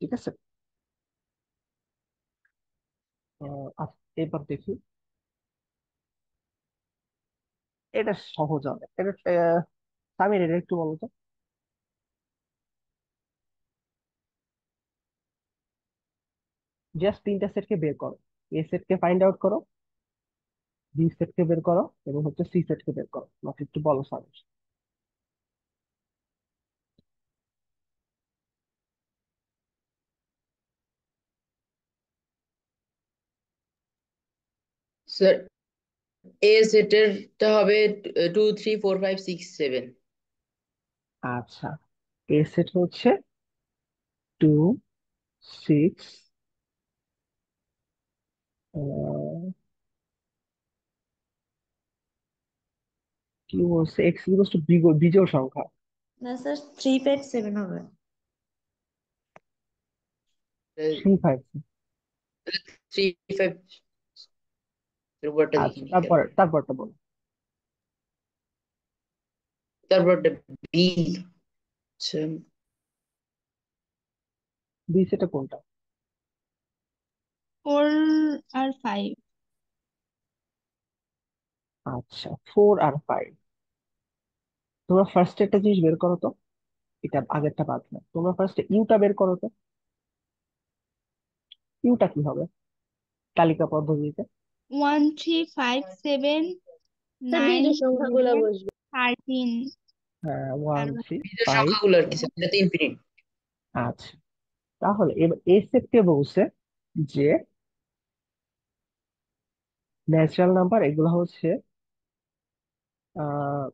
ঠিক আছে? আচ্ছা, এবার দেখি, এটা সহজ হবে এটা। সামির, এটা একটু বলো তো। জাস্ট 3টা সেটকে বের করো, এ সেটকে ফাইন্ড আউট করো, বি সেটকে বের করো, এবং হচ্ছে সি সেটকে বের করো, আমাকে একটু বলো সামির। স্যার, এ সেটেরটা হবে 2 3 4 5 6 7। আচ্ছা, এ সেট হচ্ছে 2 6, কি বলছে, এক্স ইকুয়ালস টু বিজোড় সংখ্যা। না স্যার 3 5 7 হবে। 3 5। 3 5 উপরটা আচ্ছা, লিখিনি খেয়াল তারপর করে। তারপরটা বলো। তারপরটা বি। আচ্ছা, বি সেটে কোনটা? 4 আর 5। আচ্ছা, 4 আর 5। তোমরা ফার্স্ট একটা জিনিস বের করো তো, এটা আগেরটা বাদ না, তোমরা ফার্স্টে ইউটা বের করো তো। ইউটা কি হবে তালিকা পদ্ধতিতে? 1 3 5 7 স্যার 9 বিজোড় সংখ্যাগুলো 11 বসবে। 13। হ্যাঁ, আর 1 3 বিজোড় 5 সংখ্যাগুলো আর কি স্যার, এটা তো ইনফিনিট। আচ্ছা, তাহলে এবার এ সেটকে বলছে যে ন্যাচারাল নাম্বার এগুলো হচ্ছে আহ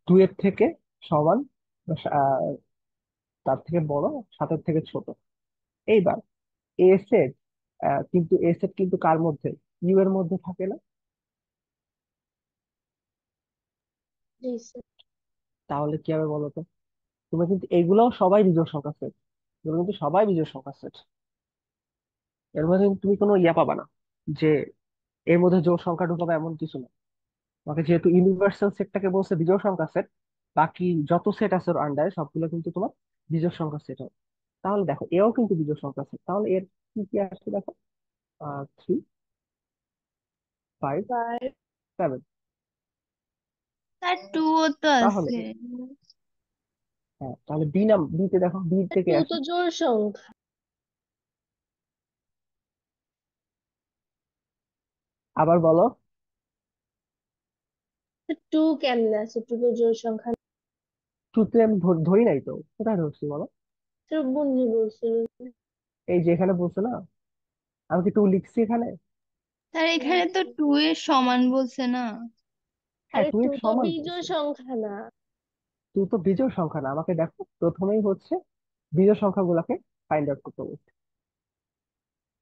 2 এর থেকে সমান, আহ, তার থেকে বড়, 7-এর থেকে ছোট। এইবার এ সেট, কিন্তু এ সেট কিন্তু কার মধ্যে? ইউ এর মধ্যে থাকে না। জি স্যার। তাহলে কি হবে বলো তো? তুমি কিন্তু এগুলো সবাই বিজোড় সংখ্যা সেট, এগুলো কিন্তু সবাই বিজোড় সংখ্যা সেট। এর মধ্যে কিন্তু তুমি কোনো ইয়া পাবা না যে এর মধ্যে জোড় সংখ্যা ঢুকাবে, এমন কিছু না। তোমাকে যেহেতু ইউনিভার্সাল সেটটাকে বলছে বিজোড় সংখ্যা সেট, বাকি যত সেট আছে ওর আন্ডারে সবগুলো কিন্তু তোমার বিজোড় সংখ্যা সেট হবে। তাহলে দেখো এও কিন্তু বিজোড় সংখ্যা সেট, তাহলে এর কি কি আসছে দেখো, 3 5 7। তার 2 ও তো তাহলে আছে। হ্যাঁ, তাহলে বি নাম বিতে দেখো, বি থেকে টু আসে। তো জোড় সংখ্যা। আবার বলো। টু কেমনে আছে? টু তো জোড় সংখ্যা না। টুতে আমি ধরি নাই তো, কোথায় ধরছি বলো? স্যার বন্ধু বলছিল। এই যে এখানে বলছে না, আমি কি টু লিখছি এখানে? তার এখানে তো 2 এর সমান বলছে না। হ্যাঁ, আরে টু টু এর তো সমান বিজোড় বলছে। সংখ্যা না। টু তো বিজোড় সংখ্যা না, আমাকে দেখো প্রথমেই হচ্ছে বিজোড় সংখ্যাগুলোকে ফাইন্ড আউট করতে বলছে।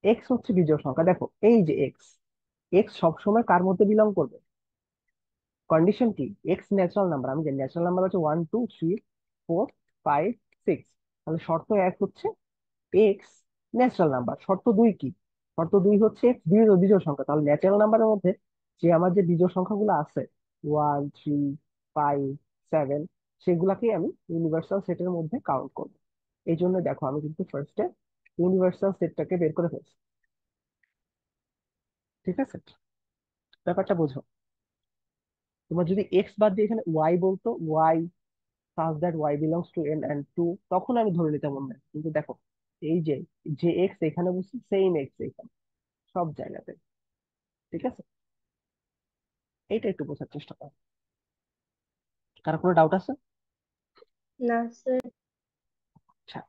এক্স হচ্ছে বিজোড় সংখ্যা, দেখো এই যে এক্স, এক্স সবসময় কার মধ্যে বিলং করবে? কন্ডিশন কি? এক্স ন্যাচারাল নাম্বার, আমি জানি ন্যাচারাল নাম্বার হচ্ছে 1 2 3 4 5 6। তাহলে শর্ত এক হচ্ছে এক্স ন্যাচারাল নাম্বার, শর্ত দুই কি? শর্ত দুই হচ্ছে এক্স বিজোড় বিজোড় সংখ্যা। তাহলে ন্যাচারাল নাম্বারের মধ্যে যে আমার যে বিজোড় সংখ্যাগুলো আছে, 1 3 5 7, সেগুলাকেই আমি ইউনিভার্সাল সেটের মধ্যে কাউন্ট করবো। এই জন্য দেখো আমি কিন্তু ফার্স্টে ইউনিভার্সাল সেটটাকে বের করে ফেলছি। ঠিক আছে, ব্যাপারটা বোঝো। তোমার যদি এক্স বাদ দিয়ে এখানে ওয়াই বলতো, Y such that y belongs to n and 2, তখন আমি ধরে নিতাম অন্য। কিন্তু দেখো এই যে, যে এক্স এখানে বসছে, সেম এক্স এখানে, সব জায়গাতে। ঠিক আছে, এইটা একটু বোঝার চেষ্টা করো। কারো কোনো ডাউট আছে? না স্যার। আচ্ছা,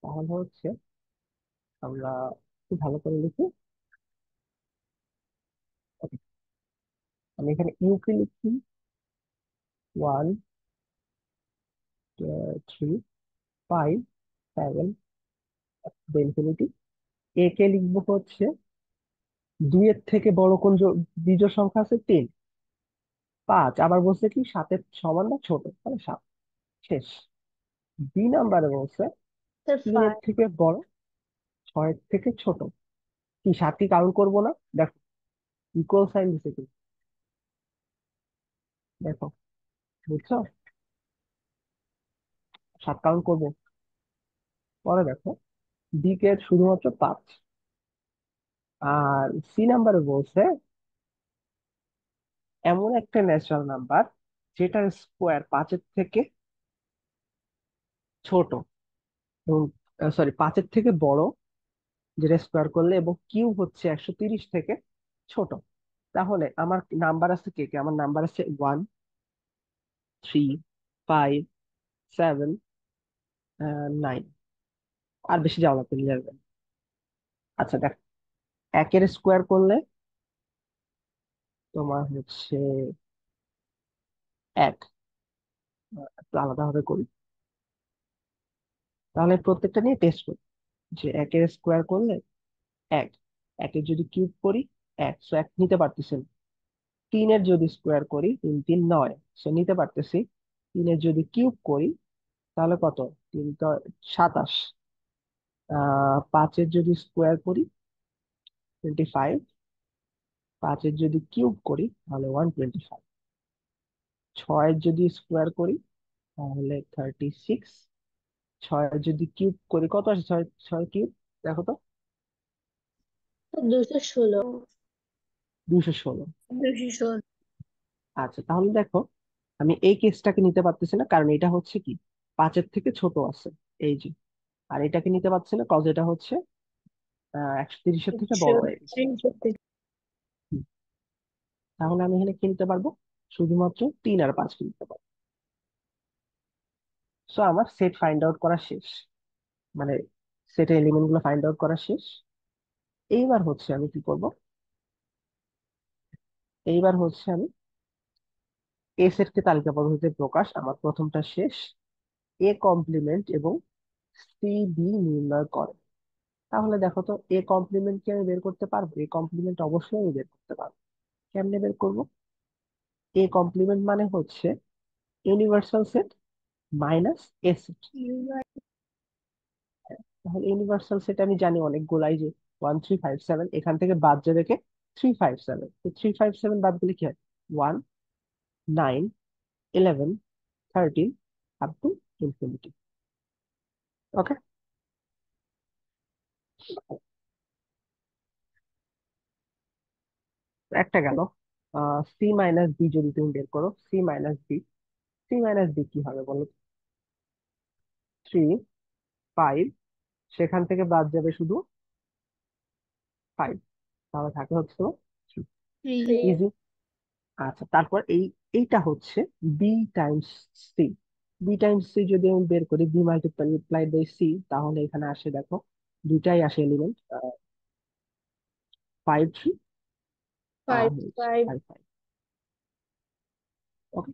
তাহলে হচ্ছে আমরা একটু ভালো করে লিখি। Okay, আমি এখানে ইউ কে লিখছি 1 3 5 7 ইনফিনিটি। এ কে লিখবো হচ্ছে 2-এর থেকে বড় কোন বিজোড় সংখ্যা আছে? 3 5, আবার বলছে কি 7-এর সমান বা ছোট, তাহলে 7। শেষ। বি নাম্বারে বলছে স্যার 3-এর 5। থেকে বড়, 6-এর থেকে ছোট। কি 7টি কাউন্ট করবো না? দেখো ইকুয়াল সাইন দিছে কি, দেখো, বুঝছো? 7 কাউন্ট করবো। পরে দেখো ডি কে শুধুমাত্র 5। আর সি নাম্বারে বলছে এমন একটা ন্যাচারাল নাম্বার যেটার স্কোয়ার 5-এর থেকে ছোট, এবং সরি 5-এর থেকে বড়, যেটা স্কোয়ার করলে, এবং কিউব হচ্ছে 130 থেকে ছোট। তাহলে আমার নাম্বার আছে কে কে? আমার নাম্বার আছে 1 3 5 7 9। আর বেশি যাওয়া লাগবে, নিয়ে আসবেন। আচ্ছা দেখ, একের স্কোয়ার করলে তোমার হচ্ছে 1, একটু আলাদা ভাবে করি, তাহলে প্রত্যেকটা নিয়ে টেস্ট করি। যে একের স্কোয়ার করলে 1, একের যদি কিউব করি 1, সো 1 নিতে পারতেছেন। 3-এর যদি স্কোয়ার করি, 3 3 9, সো নিতে পারতেছি। 3-এর যদি কিউব করি তাহলে কত? 3 তো 27। 5-এর যদি স্কোয়ার করি 25। 5-এর যদি কিউব করি তাহলে 125, 6-এর যদি স্কোয়ার করি তাহলে 36, 6-এর যদি কিউব করি কত আসে, 6 6 কিউব দেখো তো, 216। 216। 216। আচ্ছা তাহলে দেখো, আমি এই কেসটাকে নিতে পারতেছি না কারণ এটা হচ্ছে কি 5-এর থেকে ছোট আছে, এই যে। আর এটাকে নিতে পারছি না কজ এটা হচ্ছে 130-এর থেকে বড় হয়ে গেছে। 163। হুম, তাহলে আমি এখানে কিনতে পারবো শুধুমাত্র 3 আর 5 কিনতে পারবো। সো আমার সেট ফাইন্ড আউট করা শেষ, মানে সেটের এলিমেন্ট গুলো ফাইন্ড আউট করা শেষ। এইবার হচ্ছে আমি কি করব, এইবার হচ্ছে আমি এ সেটকে তালিকা পদ্ধতিতে প্রকাশ, আমার প্রথমটা শেষ। এ কমপ্লিমেন্ট এবং সি বি নির্ণয় করে। তাহলে দেখো তো এ কমপ্লিমেন্ট কি আমি বের করতে পারবো? এ কমপ্লিমেন্ট অবশ্যই আমি বের করতে পারবো। কেমনে বের করব? এ কমপ্লিমেন্ট মানে হচ্ছে ইউনিভার্সাল সেট মাইনাস এ সেট। তাহলে ইউনিভার্সাল সেট আমি জানি অনেকগুলাই, যে 1357, এখান থেকে বাদ যাবে কে 357, তো 357 বাদ দিলে কি হয় 1, 9, 11, 13 আপ টু ইনফিনিটি। ওকে, একটা গেল। সি মাইনাস বি যদি তুমি বের করো, C minus B, C minus B কি হবে বলো? 3, 5, সেখান থেকে বাদ যাবে শুধু 5, তাহলে থাকে হচ্ছে 3। 3। ইজি। আচ্ছা তারপর এইটা হচ্ছে B times C. B times C যদি আমি বের করি, বি মাল্টিপ্লাইড বাই সি, তাহলে এখানে আসে দেখো দুইটাই আসে এলিমেন্ট, 5 3 আর 5 হচ্ছে 5। 5 5। ওকে,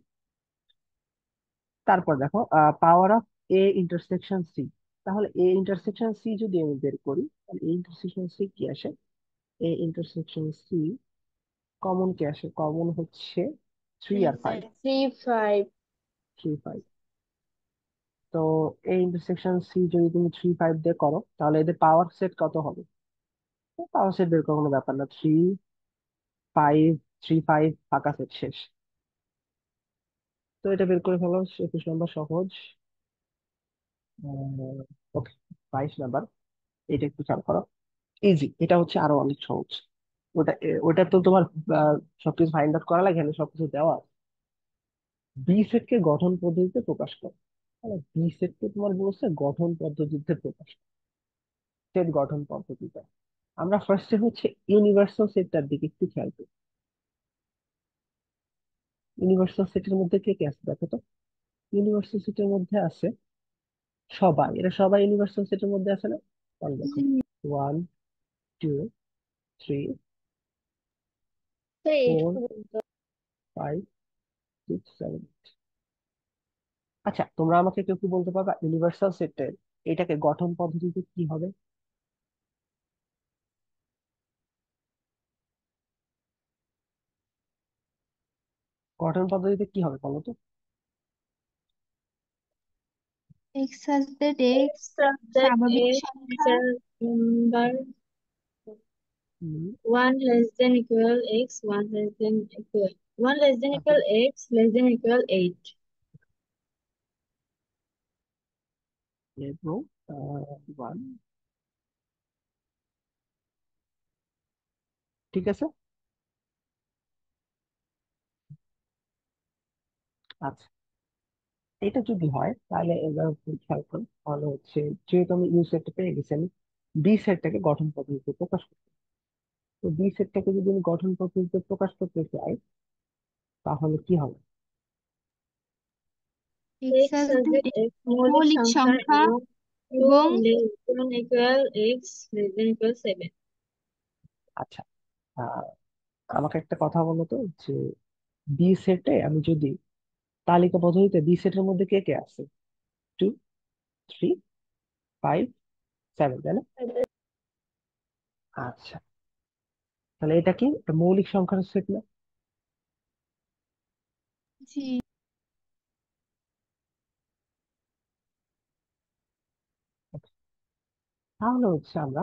তারপর দেখো power of A intersection C. তাহলে এ ইন্টারসেকশন সি যদি আমি বের করি, তাহলে এ ইন্টারসেকশন সি কি আসে? এ ইন্টারসেকশন সি কমন কি আসে? কমন হচ্ছে 3 আর 5, 3 5। 3 5। তো এই ইন্টারসেকশন সি যদি তুমি 3 5 দিয়ে করো তাহলে এদের পাওয়ার সেট কত হবে? পাওয়ার সেট বের করার কোনো ব্যাপার না, 3 5, 3 5 ফাঁকা সেট শেষ। তো এটা বের করে ফেলো, 21 নম্বর সহজ। ওকে, 22 নাম্বার, এটা একটু খেয়াল করো, ইজি। এটা হচ্ছে আরো অনেক সহজ। ওটা তো তোমার আহ, সবকিছু ফাইন্ড আউট করা লাগে, এখানে সবকিছু দেওয়া আছে। বি সেটকে গঠন পদ্ধতিতে প্রকাশ করো। তাহলে বি সেটকে তোমার বলছে গঠন পদ্ধতিতে প্রকাশ, সেট গঠন পদ্ধতিতে। আমরা ফার্স্টে হচ্ছে ইউনিভার্সাল সেটটার দিকে একটু খেয়াল করি। ইউনিভার্সাল সেটের মধ্যে কে কে আছে দেখো তো। ইউনিভার্সাল সেটের মধ্যে আছে সবাই, এরা সবাই ইউনিভার্সাল সেটের মধ্যে আছে না? তাহলে দেখো 1 2 3 তো 8 4 পর্যন্ত। 5 6 7। আচ্ছা তোমরা আমাকে কেউ কি বলতে পারবা ইউনিভার্সাল সেটের এটাকে গঠন পদ্ধতিতে কি হবে? গঠন পদ্ধতিতে কি হবে বলো তো? x সাবজেক্ট x Subject স্বাভাবিক is সংখ্যা natural number হুম, 1 less than equal x, 1 less than equal 1 less than আচ্ছা, equal x, less than equal 8. এবং 1, ঠিক আছে। আচ্ছা এটা যদি হয় তাহলে এবার একটু খেয়াল করো, তাহলে হচ্ছে যেহেতু আমি ইউ সেটটা পেয়ে গেছি, আমি বি সেটটাকে গঠন পদ্ধতিতে প্রকাশ করতে। তো বি সেটটাকে যদি আমি গঠন পদ্ধতিতে প্রকাশ করতে চাই তাহলে কি হবে? x x subject subject x x মৌলিক মৌলিক সংখ্যা সংখ্যা এবং 2 এবং less than equal x, less than equal 7. আচ্ছা আহ, আমাকে একটা কথা বলো তো, যে বি সেটে আমি যদি তালিকা পদ্ধতিতে বি সেটের মধ্যে কে কে আছে? 2 3 5 7, তাই না? আচ্ছা তাহলে এটা কি একটা মৌলিক সংখ্যার সেট না? জি। তাহলে হচ্ছে আমরা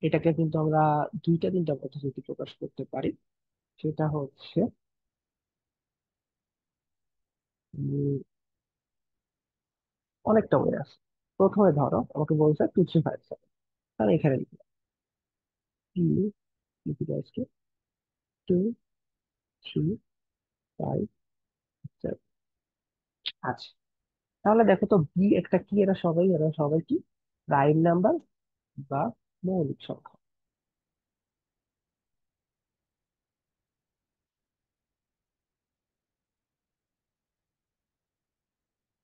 এটাকে কিন্তু আমরা দুইটা তিনটা পদ্ধতিতে প্রকাশ করতে পারি। সেটা হচ্ছে উম, অনেকটা ওয়ে আছে। প্রথমে ধরো আমাকে বলছে 2 3 5 7, তাহলে এখানে লিখলাম টু 3 5 7। আচ্ছা, তাহলে দেখো তো বি একটা কি, এরা সবাই কি প্রাইম নাম্বার বা মৌলিক সংখ্যা।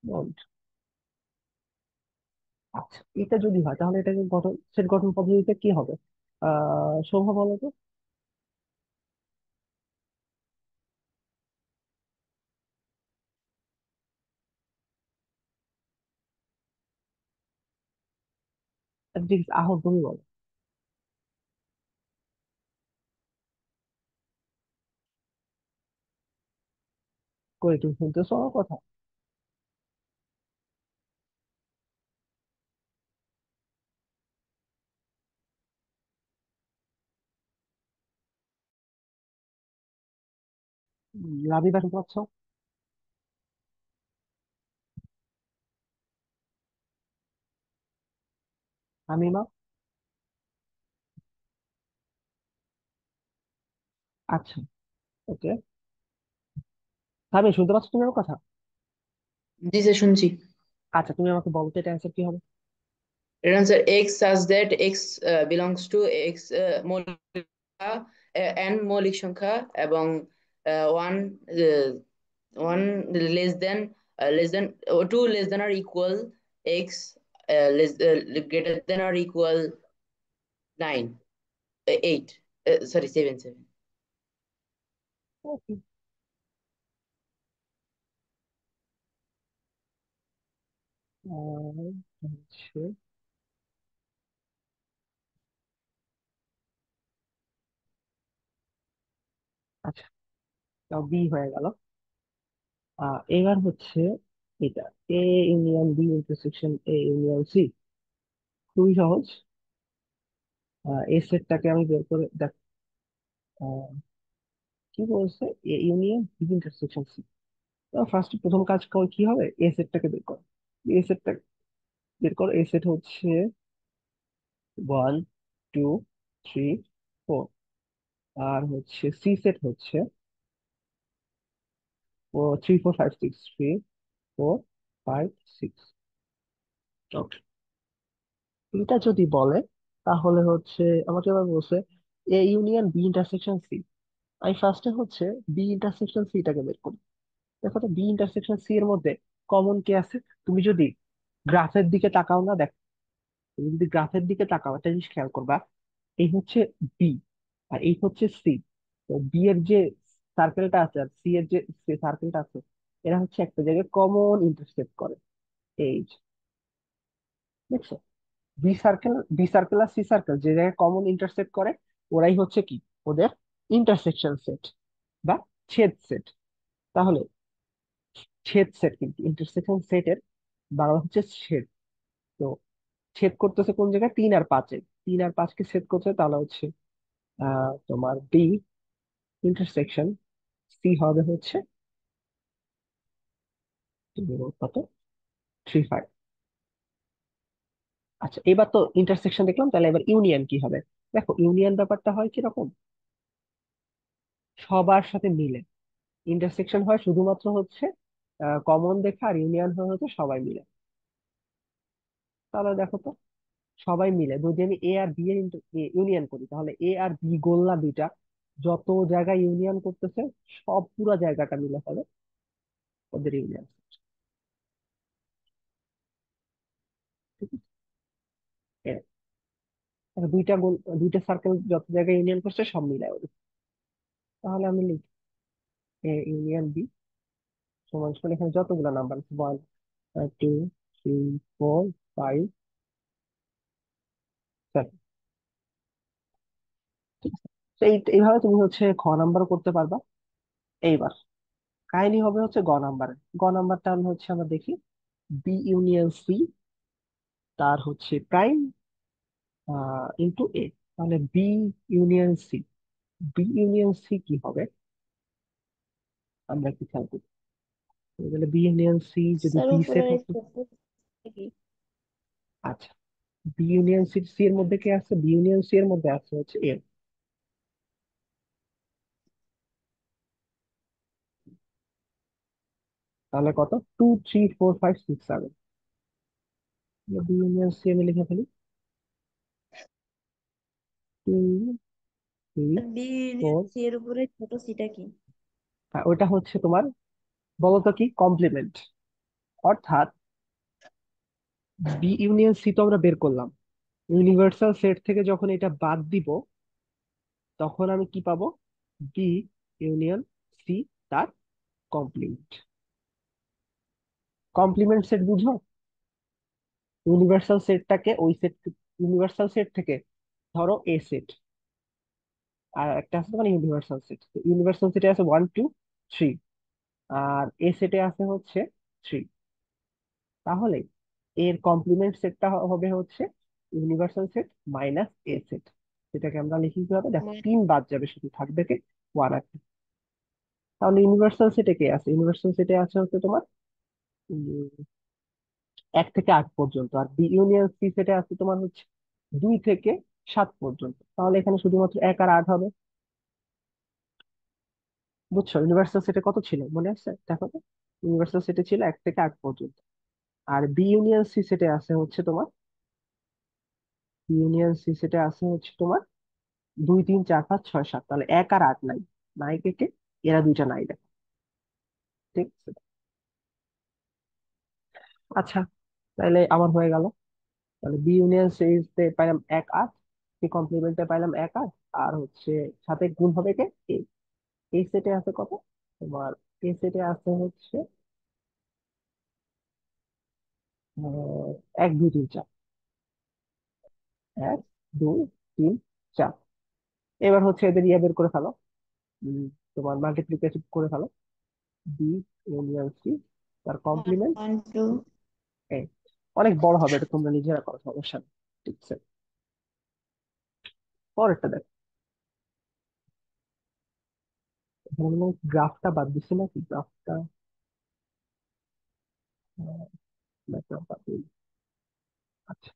মৌলিক। আচ্ছা, এটা যদি হয় তাহলে এটাকে সেট গঠন পদ্ধতিতে কি হবে? শোভা বলো তো। আহত তুমি বলো। কই তুমি শুনতেছো আমার কথা? লাভিবা শুনতে পাচ্ছ? আমিমা? আচ্ছা, ওকে। আমি শুনতে পাচ্ছ তুমি আমার কথা? জি স্যার, শুনছি। আচ্ছা, তুমি আমাকে বলো তো এটা অ্যান্সার কি হবে? এর answer X such that X belongs to X মৌলিক সংখ্যা and মৌলিক সংখ্যা, এবং one one less than two less than R equal X less greater than R equal 9 8 sorry 7 Okay. আর হচ্ছে আচ্ছা, তাও বি হয়ে গেল। এবার হচ্ছে এটা A union B intersection A union C. খুবই সহজ। এ সেটটাকে আমি বের করে দেখ। আহ, কি বলছে? A union B intersection C. First প্রথম কাজ কি হবে? এ সেটটাকে বের করো। এ সেটটা বের করো। এ সেট হচ্ছে 1 2 3 4। আর হচ্ছে সি সেট হচ্ছে 3 4 5 6, 3 4 5 6। ওকে, এটা যদি বলে তাহলে হচ্ছে আমাকে এবার বলছে A union B intersection C. আমি ফার্স্টে হচ্ছে বি ইন্টারসেকশন সি টাকে বের করি। দেখো তো বি ইন্টারসেকশন সি এর মধ্যে কমন কে আছে। তুমি যদি গ্রাফের দিকে তাকাও না, দেখো, তুমি যদি গ্রাফের দিকে তাকাও একটা জিনিস খেয়াল করবা। এই হচ্ছে বি আর এই হচ্ছে সি। তো বি এর যে সার্কেলটা আছে আর সি এর যে সার্কেলটা আছে, এরা হচ্ছে একটা জায়গায় কমন ইন্টারসেক্ট করে। এই যে, দেখছো? বি সার্কেল আর সি সার্কেল যে জায়গায় কমন ইন্টারসেক্ট করে, ওরাই হচ্ছে কি ওদের ইন্টারসেকশন সেট বা ছেদ সেট। তাহলে ছেদ সেট, কিন্তু ইন্টারসেকশন সেটের বাংলা হচ্ছে ছেদ। তো ছেদ করতেছে কোন জায়গায়? 3 আর 5-এ। 3 আর 5কে ছেদ করছে, তাহলে হচ্ছে তোমার বি ইন্টারসেকশন সি হবে হচ্ছে কত? 3 5। আচ্ছা, এবার তো ইন্টারসেকশন দেখলাম, তাহলে এবার ইউনিয়ন কি হবে? দেখো ইউনিয়ন ব্যাপারটা হয় কিরকম, সবার সাথে মিলে। ইন্টারসেকশন হয় শুধুমাত্র হচ্ছে কমন দেখা, আর ইউনিয়ন হয় হচ্ছে সবাই মিলে। তাহলে দেখো তো, সবাই মিলে যদি আমি এ আর বি এর ইউনিয়ন করি, তাহলে এ আর বি গোলনা দুইটা যত জায়গায় ইউনিয়ন করতেছে, সব পুরো জায়গাটা মিলে হবে ওদের ইউনিয়ন। ঠিক আছে? এ, তাহলে দুইটা সার্কেল যত জায়গায় ইউনিয়ন করছে সব মিলায় ওদের। তাহলে আমি লিখি এ ইউনিয়ন বি সমান সমান এখানে যতগুলো নাম্বার আছে 1 2 3 4 5 7। ঠিক আছে? তো এইভাবে তুমি হচ্ছে খ নাম্বার করতে পারবা। এইবার কাহিনী হবে হচ্ছে গ নাম্বারে। গ নাম্বারটা আমি হচ্ছে আমরা দেখি বি ইউনিয়ন সি, তার হচ্ছে প্রাইম ইন্টু এ। তাহলে B union C, B union C কি হবে আমরা একটু খেয়াল করি। তাহলে বি ইউনিয়ন সি যদি স্যার বি সেট উপরের হতো। ছোট কি? আচ্ছা, বি ইউনিয়ন সি, সি এর মধ্যে কে আছে? বি ইউনিয়ন সি এর মধ্যে আছে হচ্ছে এ। তাহলে কত? 2 3 4 5 6 7। বি ইউনিয়ন সি আমি লিখে ফেলি 2 3 বি ইউনিয়ন 4। সি এর উপরে ছোট সিটা কি? ওইটা হচ্ছে তোমার, বলতো কি, কমপ্লিমেন্ট। অর্থাৎ বি ইউনিয়ন সি তো আমরা বের করলাম, ইউনিভার্সাল সেট থেকে যখন এটা বাদ দিব তখন আমি কি পাবো? বি ইউনিয়ন সি তার কমপ্লিমেন্ট। কমপ্লিমেন্ট সেট বুঝো? ইউনিভার্সাল সেটটাকে ওই সেট, ইউনিভার্সাল সেট থেকে ধরো এ সেট, আর একটা আছে তোমার ইউনিভার্সাল সেট। ইউনিভার্সাল সেটে আছে 1 2 3, আর এ সেটে আছে হচ্ছে 3। তাহলে এর কমপ্লিমেন্ট সেটটা হবে হচ্ছে ইউনিভার্সাল সেট মাইনাস এ সেট। সেটাকে আমরা লিখি কিভাবে? দেখো, 3 বাদ যাবে, শুধু থাকবে কি 1 আর 2। তাহলে ইউনিভার্সাল সেটে কে আছে? ইউনিভার্সাল সেটে আছে হচ্ছে তোমার 1 থেকে 8 পর্যন্ত, আর বি ইউনিয়ন সি সেটে আছে তোমার হচ্ছে 2 থেকে 7 পর্যন্ত। তাহলে এখানে শুধুমাত্র 1 আর 8 হবে। বুঝছো ইউনিভার্সাল সেটে কত ছিল মনে আছে? দেখো তো, ইউনিভার্সাল সেটে ছিল 1 থেকে 8 পর্যন্ত। আর বি ইউনিয়ন সি সেটে আছে হচ্ছে তোমার, বি ইউনিয়ন সি সেটে আছে হচ্ছে তোমার 2 3 4 5 6 7। তাহলে 1 আর 8 নাই, নাই কেটে এরা দুইটা নাই, দেখো। ঠিক আছে। আচ্ছা, তাহলে আমার হয়ে গেল। তাহলে বি ইউনিয়ন সিতে পাইলাম 1 8, সি কমপ্লিমেন্টে পাইলাম 1 8, আর হচ্ছে সাথে গুণ হবে কে? এ। এই সেটে আছে কত তোমার? এই সেটে আছে হচ্ছে 1 2 3 4, 1 2 3 4। এবার হচ্ছে এদের ইয়ে বের করে ফেলো, উম, তোমার মাল্টিপ্লিকেশন করে ফেলো। বি ইউনিয়ন সি তার কমপ্লিমেন্ট 1 2। এ। অনেক বড় হবে, এটা তোমরা নিজেরা করো, সমস্যা নেই। ঠিক আছে, পরেরটা দেখো। এখানে গ্রাফটা বাদ দিছি নাকি? গ্রাফটা বাদ দিই। আচ্ছা,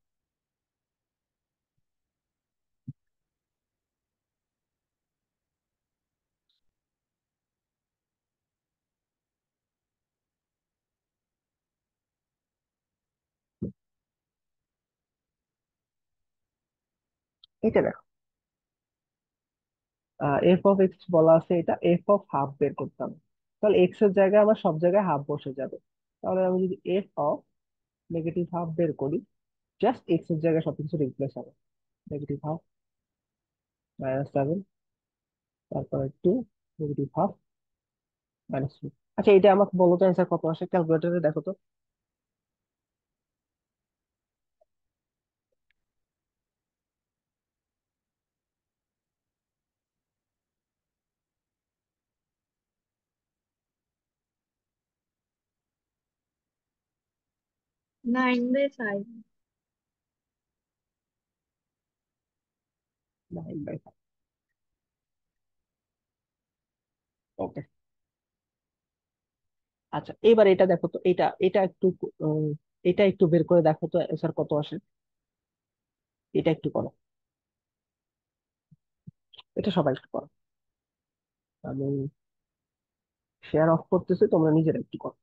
এটা দেখো, এফ অফ এক্স বলা আছে, এটা এফ অফ হাফ বের করতাম। তাহলে এক্স এর জায়গায় আমার সব জায়গায় হাফ বসে যাবে। তাহলে আমি যদি এফ অফ নেগেটিভ হাফ বের করি, জাস্ট এক্স এর জায়গায় সবকিছু রিপ্লেস হবে। নেগেটিভ হাফ -7, তারপরে 2, নেগেটিভ হাফ -2। আচ্ছা, এটা আমাকে বলো তো অ্যান্সার কত আসে? ক্যালকুলেটরে দেখো তো। 9/5. 9/5। ওকে। আচ্ছা, এবার এটা দেখো তো, এটা এটা একটু উম, এটা একটু বের করে দেখো তো অ্যান্সার কত আসে। এটা একটু করো, এটা সবাই একটু করো। আমি শেয়ার অফ করতেছি, তোমরা নিজেরা একটু করো।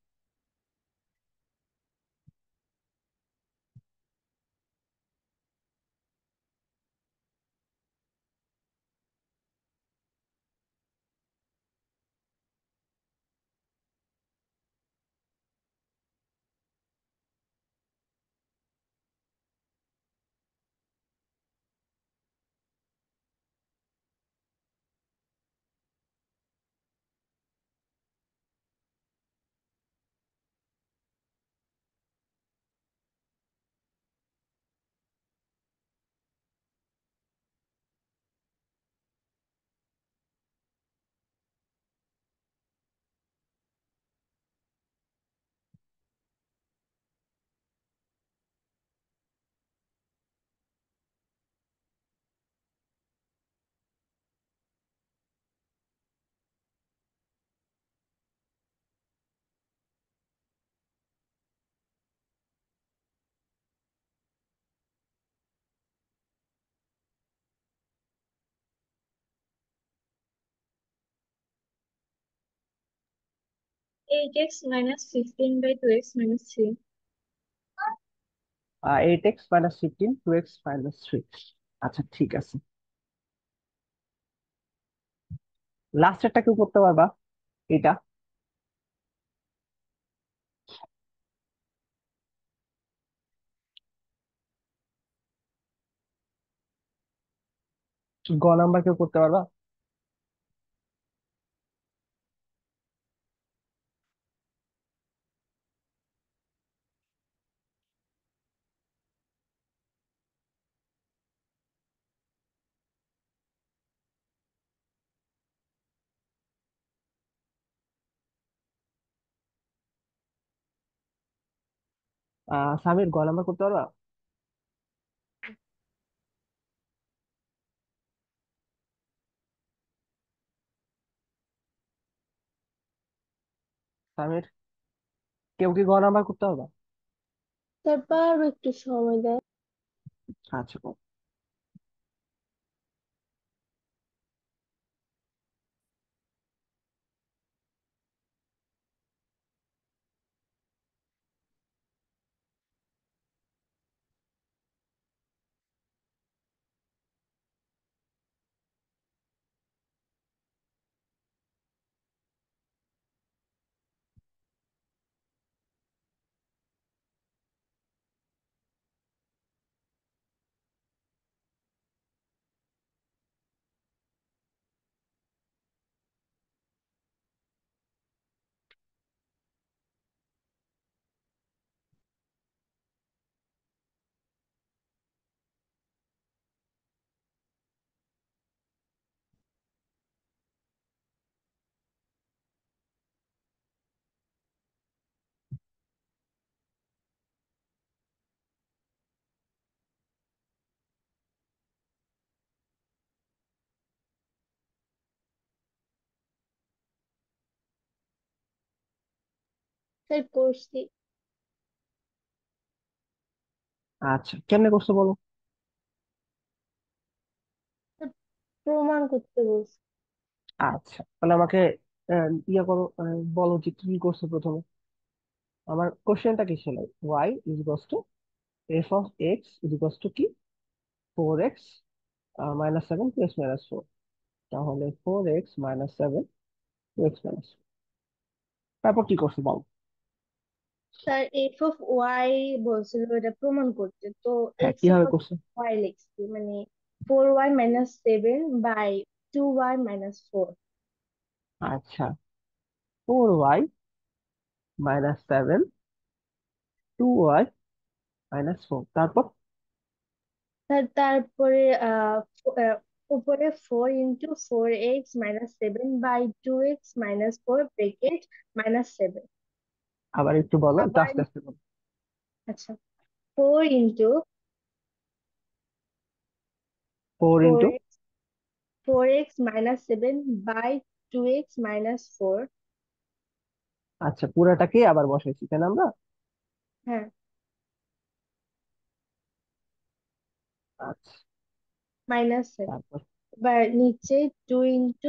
8x minus 15 by 2x minus 3. 8x minus 15 2x minus 3। আচ্ছা ঠিক আছে, লাস্টেরটা কেউ করতে পারবা এটা? গ নাম্বার কেউ করতে পারবা? সামির, গ নাম্বার করতে পারবা? সামির, কেউ কি গ নাম্বার করতে পারবা? স্যার পারবো, একটু সময় দেয়। আচ্ছা কর। স্যার করছি। আচ্ছা, কেমনে করছো বলো? স্যার প্রমাণ করতে বলছি। আচ্ছা তাহলে আমাকে ইয়ে করো, বলো যে কি করছো প্রথমে। আমার কোশ্চেনটা কি ছিল? Y is equals to F of X is equals to কি? 4x minus 7 two x minus 4। তাহলে 4x minus 7 two x minus, তারপর কি করছো বলো? স্যার এফ অফ ওয়াই বলছিল এটা প্রমাণ করতে, তো হ্যাঁ, এক্স এর কিভাবে বদলে করছো? ওয়াই লিখছি, মানে 4y-7 বাই 2y-4। আচ্ছা, 4y মাইনাস 7 2y মাইনাস 4, তারপর? তারপরে উপরে 4 × 4x-7 বাই 2x-4 ব্রেকেট -7। আবার একটু বলো, একটু আবার আস্তে আস্তে বলো। আচ্ছা, 4 ইন্টু 4x-7 বাই 2x-4। আচ্ছা, পুরাটাকে আবার বসাইছি তাই না আমরা? হ্যাঁ, আচ্ছা, -7। তারপর? এবার নিচে 2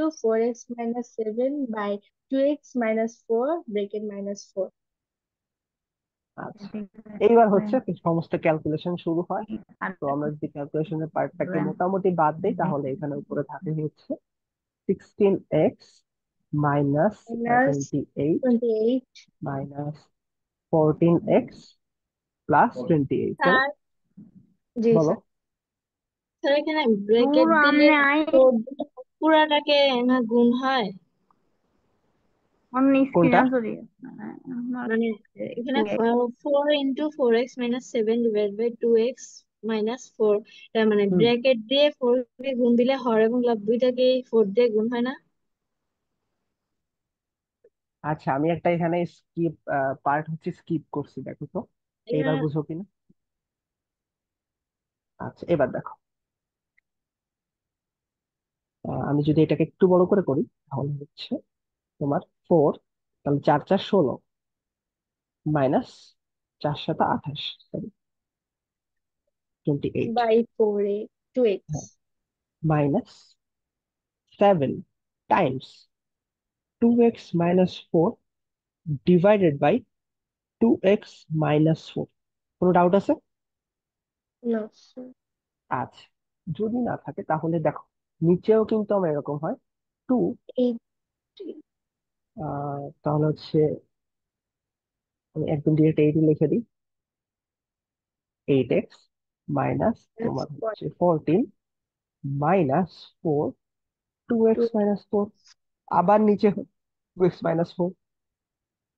× 4x-7 বাই 2x-4 ব্রেকেট -4। আচ্ছা, এইবার হচ্ছে কি সমস্ত ক্যালকুলেশন শুরু হয়। তো আমরা যদি ক্যালকুলেশনের পার্টটাকে মোটামুটি বাদ দিই, তাহলে এখানে উপরে থাকে হচ্ছে 16x minus minus 28 28। Minus 14x plus 28, তাই না? স্যার, জি বলো। স্যার। স্যার এখানে ব্র্যাকেট দিলে ফোর দিলে পুরাটাকে না গুণ হয়? কোনটা? মানে এখানে 4 × 4x-7 ডিভাইড বাই 2x-4, এটা মানে হুম, ব্র্যাকেট দিয়ে 4 কে গুণ দিলে হর এবং লব দুইটাকেই 4 দিয়ে গুণ হয় না? আচ্ছা, আমি একটা এখানে স্কিপ পার্ট হচ্ছে স্কিপ করছি, দেখো তো এইবার এখানে বুঝো কিনা। আচ্ছা, এবার দেখো, আমি যদি এটাকে একটু বড় করে করি, তাহলে হচ্ছে তোমার 4, তাহলে 4 4 16 মাইনাস 4 7 28, সরি 28, বাই 4 এ 2x minus 7 times 2x minus 4 divided by 2x - 4। কোনো ডাউট আছে? না স্যার। আচ্ছা, যদি না থাকে তাহলে দেখো নিচেও কিন্তু আমার এরকম হয় 2, এই তাহলে হচ্ছে আমি একদম ডিরেক্ট 8 লিখে দিই। 8x মাইনাস তোমার হচ্ছে 14 মাইনাস 4, 2x - 4। আবার নিচে 2x - 4।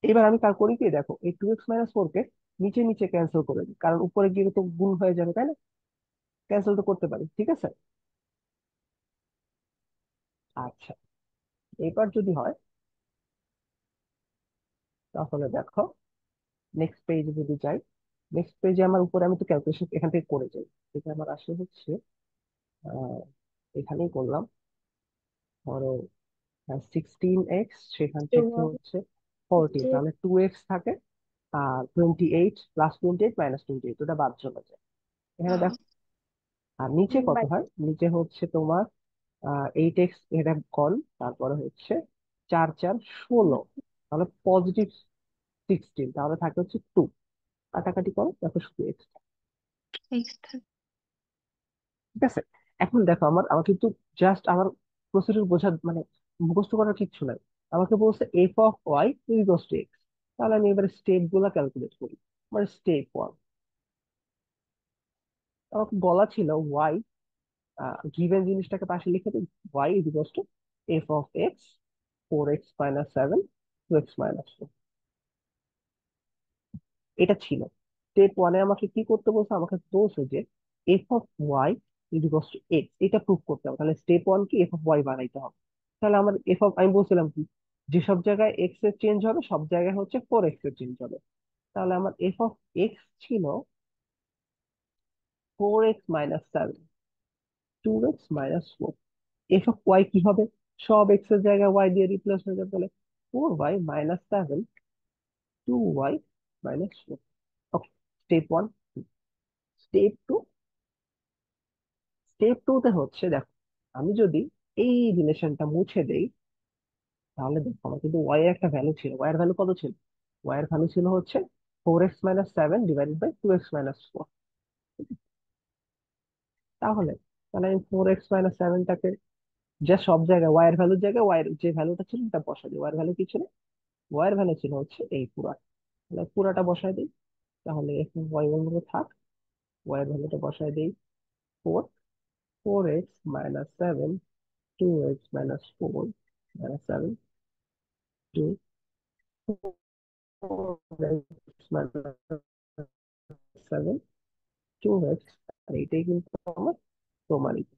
এবার আমি কার করি কি, দেখো এই 2x - 4 কে নিচে নিচে ক্যান্সেল করে দিই, কারণ উপরে গিয়ে তো গুণ হয়ে যাবে, তাই না? ক্যান্সেল তো করতে পারি, ঠিক আছে। আচ্ছা, এবার যদি হয় তাহলে দেখো নেক্সট পেজে যদি যাই, নেক্সট পেজে আমার উপরে আমি তো ক্যালকুলেশন এখান থেকে করে যাই। এটা আমার আসলে হচ্ছে আহ এখানেই করলাম। ধরো 16x, সেখান থেকে হচ্ছে 14, তাহলে 2x থাকে, আর 28 প্লাস 28 মাইনাস 28, ওটা বাদ চলে যায়। এখানে দেখো আর নিচে কত হয়, নিচে হচ্ছে তোমার 8x, এটা কল, তারপরে হচ্ছে 4 4 16, তাহলে পজিটিভ 16, তাহলে থাকে হচ্ছে 2। কাটাকাটি করো, দেখো শুধু x। এক্স ঠিক আছে। এখন দেখো আমার কিন্তু জাস্ট আমার প্রসিডিউর বোঝা মানে মুখস্থ করার কিচ্ছু নাই। আমাকে বলছে f(y) = x। তাহলে আমি এবারে স্টেপ গুলা ক্যালকুলেট করি। মানে স্টেপ 1, আমাকে বলা ছিল y, গিভেন জিনিসটাকে পাশে লিখে দিই, y = f(x) 4x - 7 2x - 4। এটা ছিল স্টেপ 1-এ। আমাকে কি করতে বলছে, আমাকে বলছে যে f(y) = x, এটা প্রুভ করতে হবে। তাহলে স্টেপ 1 কি, f(y) বানাইতে হবে। তাহলে আমার আমি বলছিলাম কি, যেসব জায়গায় x এর চেঞ্জ হবে সব জায়গায় হচ্ছে 4x এর চেঞ্জ হবে। তাহলে আমার f(x) ছিল 4x - 7 2x - 4। f(y) কি হবে, সব x এর জায়গায় y দিয়ে রিপ্লেস হয়ে যাবে, তাহলে 4y - 7 2y - 4। ওকে, স্টেপ 1। স্টেপ 2, স্টেপ 2 তে হচ্ছে দেখো, আমি যদি এই রিলেশনটা মুছে দেই, তাহলে দেখো আমার কিন্তু ওয়াই এর একটা ভ্যালু ছিল। ওয়াই এর ভ্যালু কত ছিল? ওয়াই এর ভ্যালু ছিল হচ্ছে 4x - 7 ডিভাইডেড বাই 2x - 4। তাহলে তাহলে আমি 4x - 7টাকে যা সব জায়গায় ওয়াই এর ভ্যালুর জায়গায় ওয়াই এর যে ভ্যালুটা ছিল এটা বসাই দিই। ওয়াই এর ভ্যালু কি ছিল? ওয়াই এর ভ্যালু ছিল হচ্ছে এই পুরা, তাহলে পুরাটা বসাই দিই। তাহলে এখন ওয়াই এর ভ্যালু থাক, ওয়াই এর ভ্যালুটা বসাই দিই 4, 4x - 7 2x - 4 7 2 7 2x, আর এইটাই কিন্তু আমার প্রমাণিত।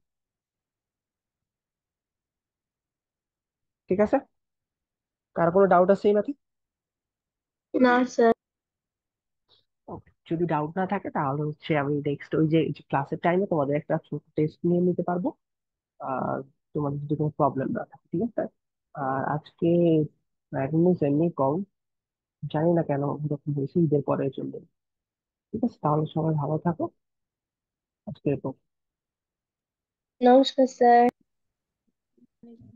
ঠিক আছে, কার কোনো ডাউট আছে নাকি? না স্যার। যদি ডাউট না থাকে তাহলে হচ্ছে আমি নেক্সট ওই যে ক্লাসের টাইমে তোমাদের একটা ছোট টেস্ট নিয়ে নিতে পারবো। আর তোমাদের যদি কোনো প্রবলেম না থাকে, ঠিক আছে। আর আজকে অ্যাটেন্ডেন্স এমনি কম, জানি না কেন এরকম হয়েছে, ঈদের পরে চলবে। ঠিক আছে, তাহলে সবাই ভালো থাকো। আজকে এরকম। নমস্কার স্যার।